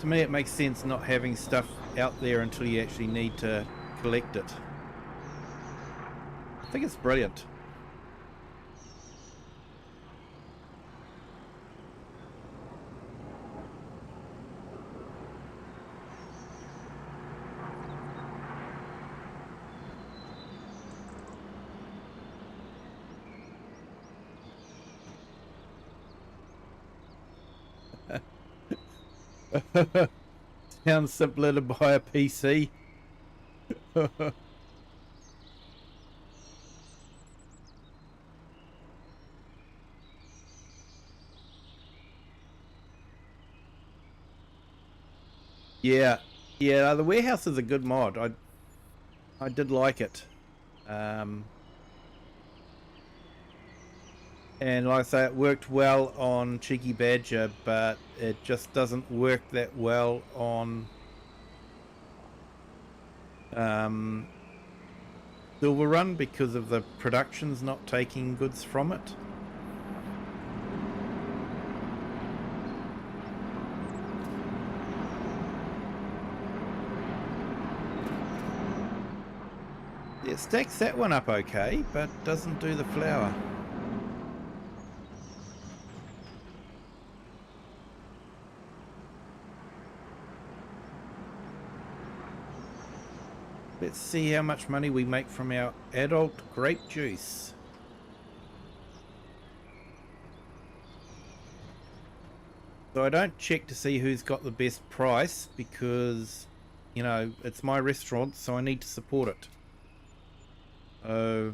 To me, it makes sense not having stuff out there until you actually need to collect it. I think it's brilliant. Sounds simpler to buy a PC. Yeah, yeah. The warehouse is a good mod. I did like it. And like I say, it worked well on Cheeky Badger, but it just doesn't work that well on Silver Run because of the production's not taking goods from it. It stacks that one up okay, but doesn't do the flour. Let's see how much money we make from our adult grape juice. So I don't check to see who's got the best price because, you know, it's my restaurant, so I need to support it. So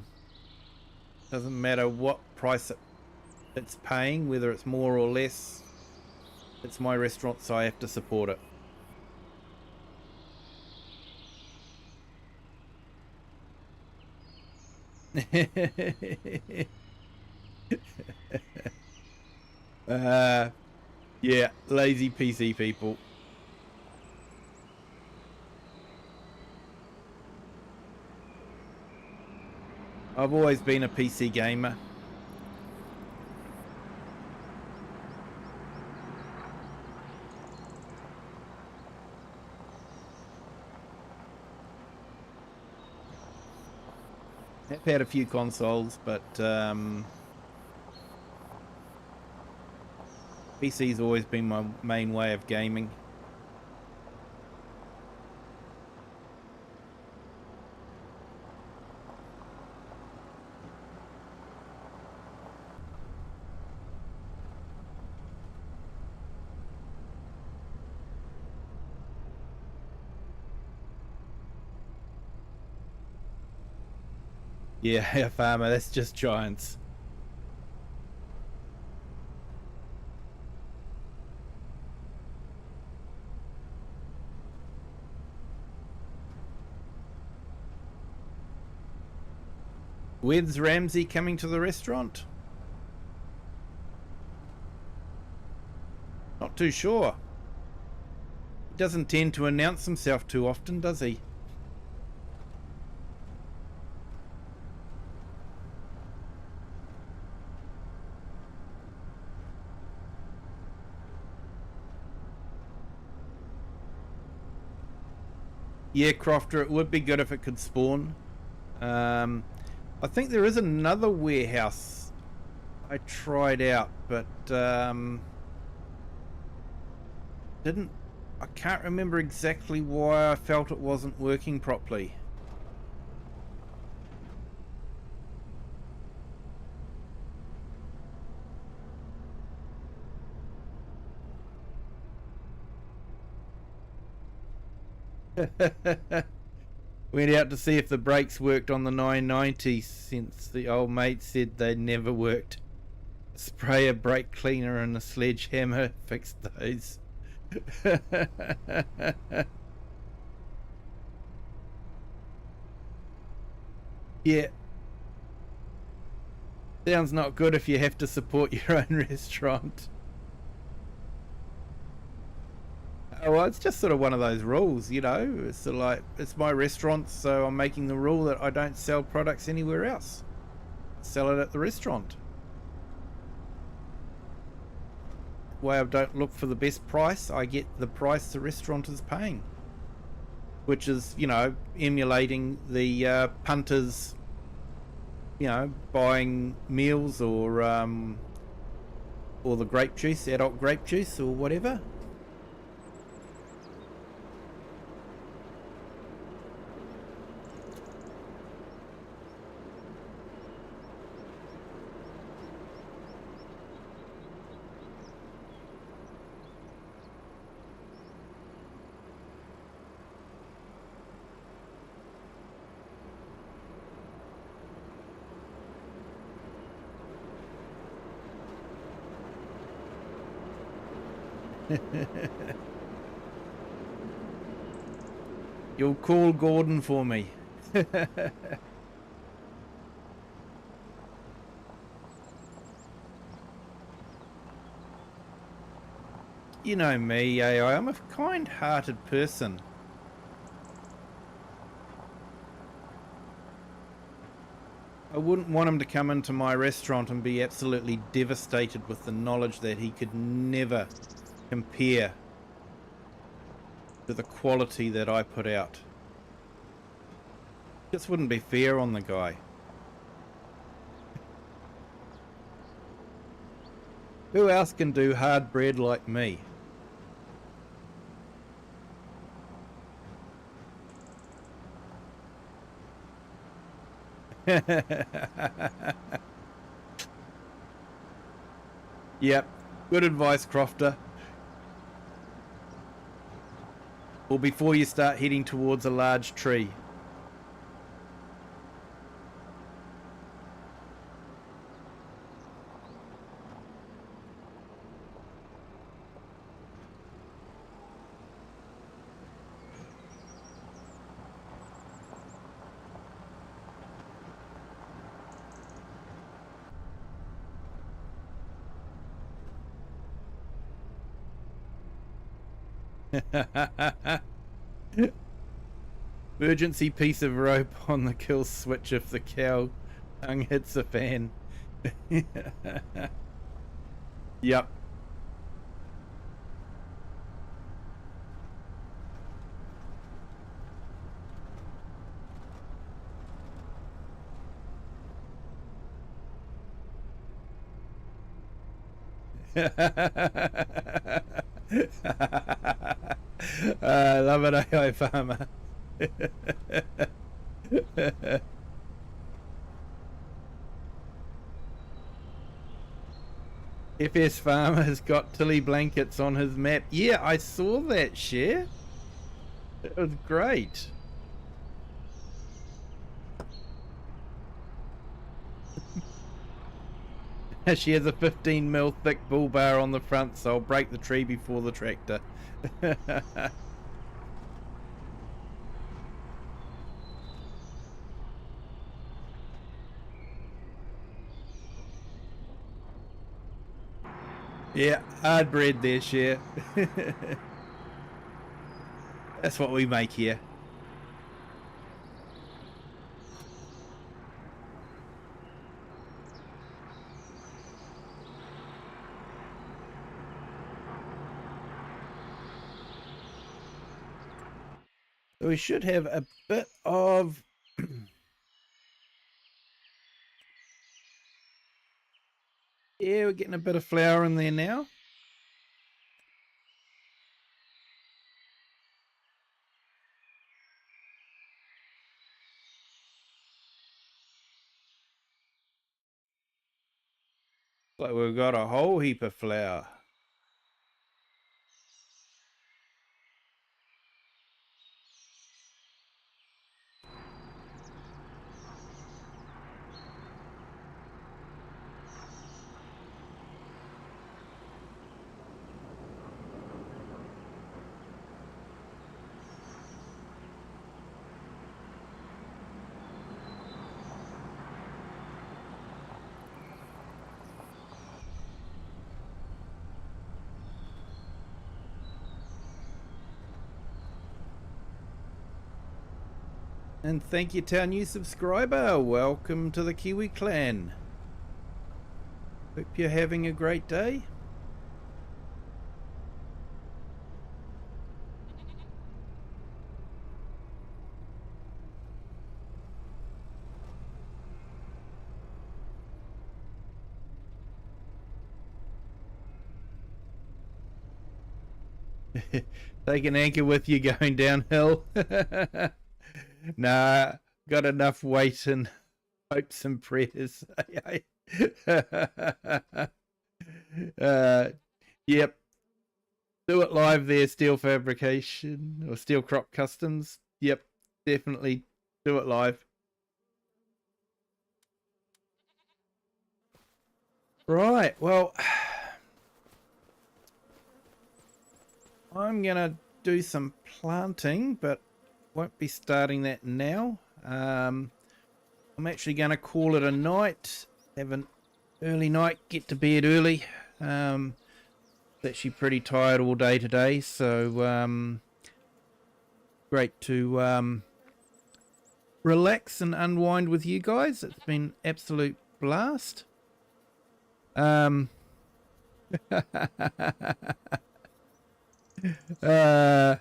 doesn't matter what price it's paying, whether it's more or less. It's my restaurant, so I have to support it. Yeah, lazy PC people. I've always been a PC gamer. I've had a few consoles, but PC's always been my main way of gaming. Yeah, farmer, that's just giants. When's Ramsey coming to the restaurant? Not too sure. He doesn't tend to announce himself too often, does he? Yeah, Crofter, it would be good if it could spawn. I think there is another warehouse I tried out, but I can't remember exactly why I felt it wasn't working properly. Went out to see if the brakes worked on the 990 since the old mate said they never worked. Spray a brake cleaner and a sledgehammer fixed those. Yeah. Sounds not good if you have to support your own restaurant. Oh, well, it's just sort of one of those rules, you know. It's sort of like, it's my restaurant, so I'm making the rule that I don't sell products anywhere else. Sell it at the restaurant. Way I don't look for the best price, I get the price the restaurant is paying. Which is, you know, emulating the punters, you know, buying meals or the grape juice, adult grape juice or whatever. You'll call Gordon for me. You know me, AI. I'm a kind-hearted person. I wouldn't want him to come into my restaurant and be absolutely devastated with the knowledge that he could never compare to the quality that I put out. Just wouldn't be fair on the guy. Who else can do hard bread like me? Yep, good advice, Crofter. Or before you start heading towards a large tree. Emergency piece of rope on the kill switch if the cow tongue hits a fan. Yep. Love it, AI Farmer. FS Farmer has got Tilly blankets on his map. Yeah, I saw that, Share. It was great. She has a 15mm thick bull bar on the front, so I'll break the tree before the tractor. Yeah, hard bread there, Share. That's what we make here. We should have a bit of yeah, we're getting a bit of flour in there now. Like we've got a whole heap of flour. And thank you to our new subscriber. Welcome to the Kiwi clan. Hope you're having a great day. Take an anchor with you going downhill. Nah, got enough weight and hopes and prayers. Yep. Do it live there, Steel Fabrication or Steel Crop Customs. Yep, definitely do it live. Right, well, I'm gonna do some planting, but won't be starting that now. I'm actually going to call it a night. Have an early night, get to bed early. Actually pretty tired all day today, so great to relax and unwind with you guys. It's been absolute blast. I'm a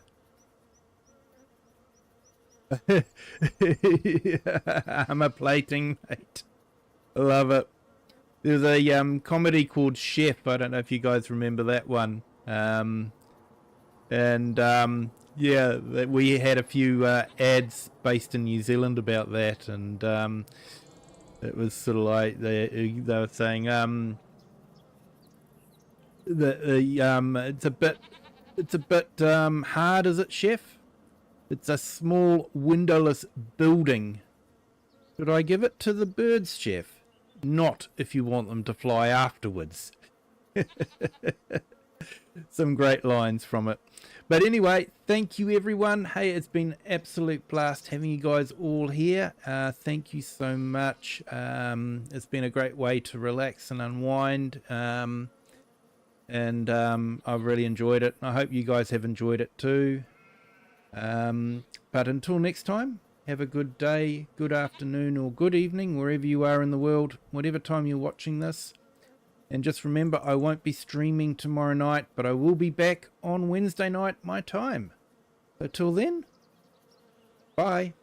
plating, mate. Love it. There's a comedy called Chef. I don't know if you guys remember that one. Yeah, we had a few ads based in New Zealand about that, and it was sort of like they were saying it's a bit hard, is it, Chef? It's a small windowless building. Should I give it to the birds, Chef? Not if you want them to fly afterwards. Some great lines from it. But anyway, thank you everyone. Hey, it's been absolute blast having you guys all here. Thank you so much. It's been a great way to relax and unwind. I've really enjoyed it. I hope you guys have enjoyed it too. But until next time, have a good day, good afternoon, or good evening, wherever you are in the world, whatever time you're watching this. And just remember, I won't be streaming tomorrow night, but I will be back on Wednesday night, my time. So till then, bye.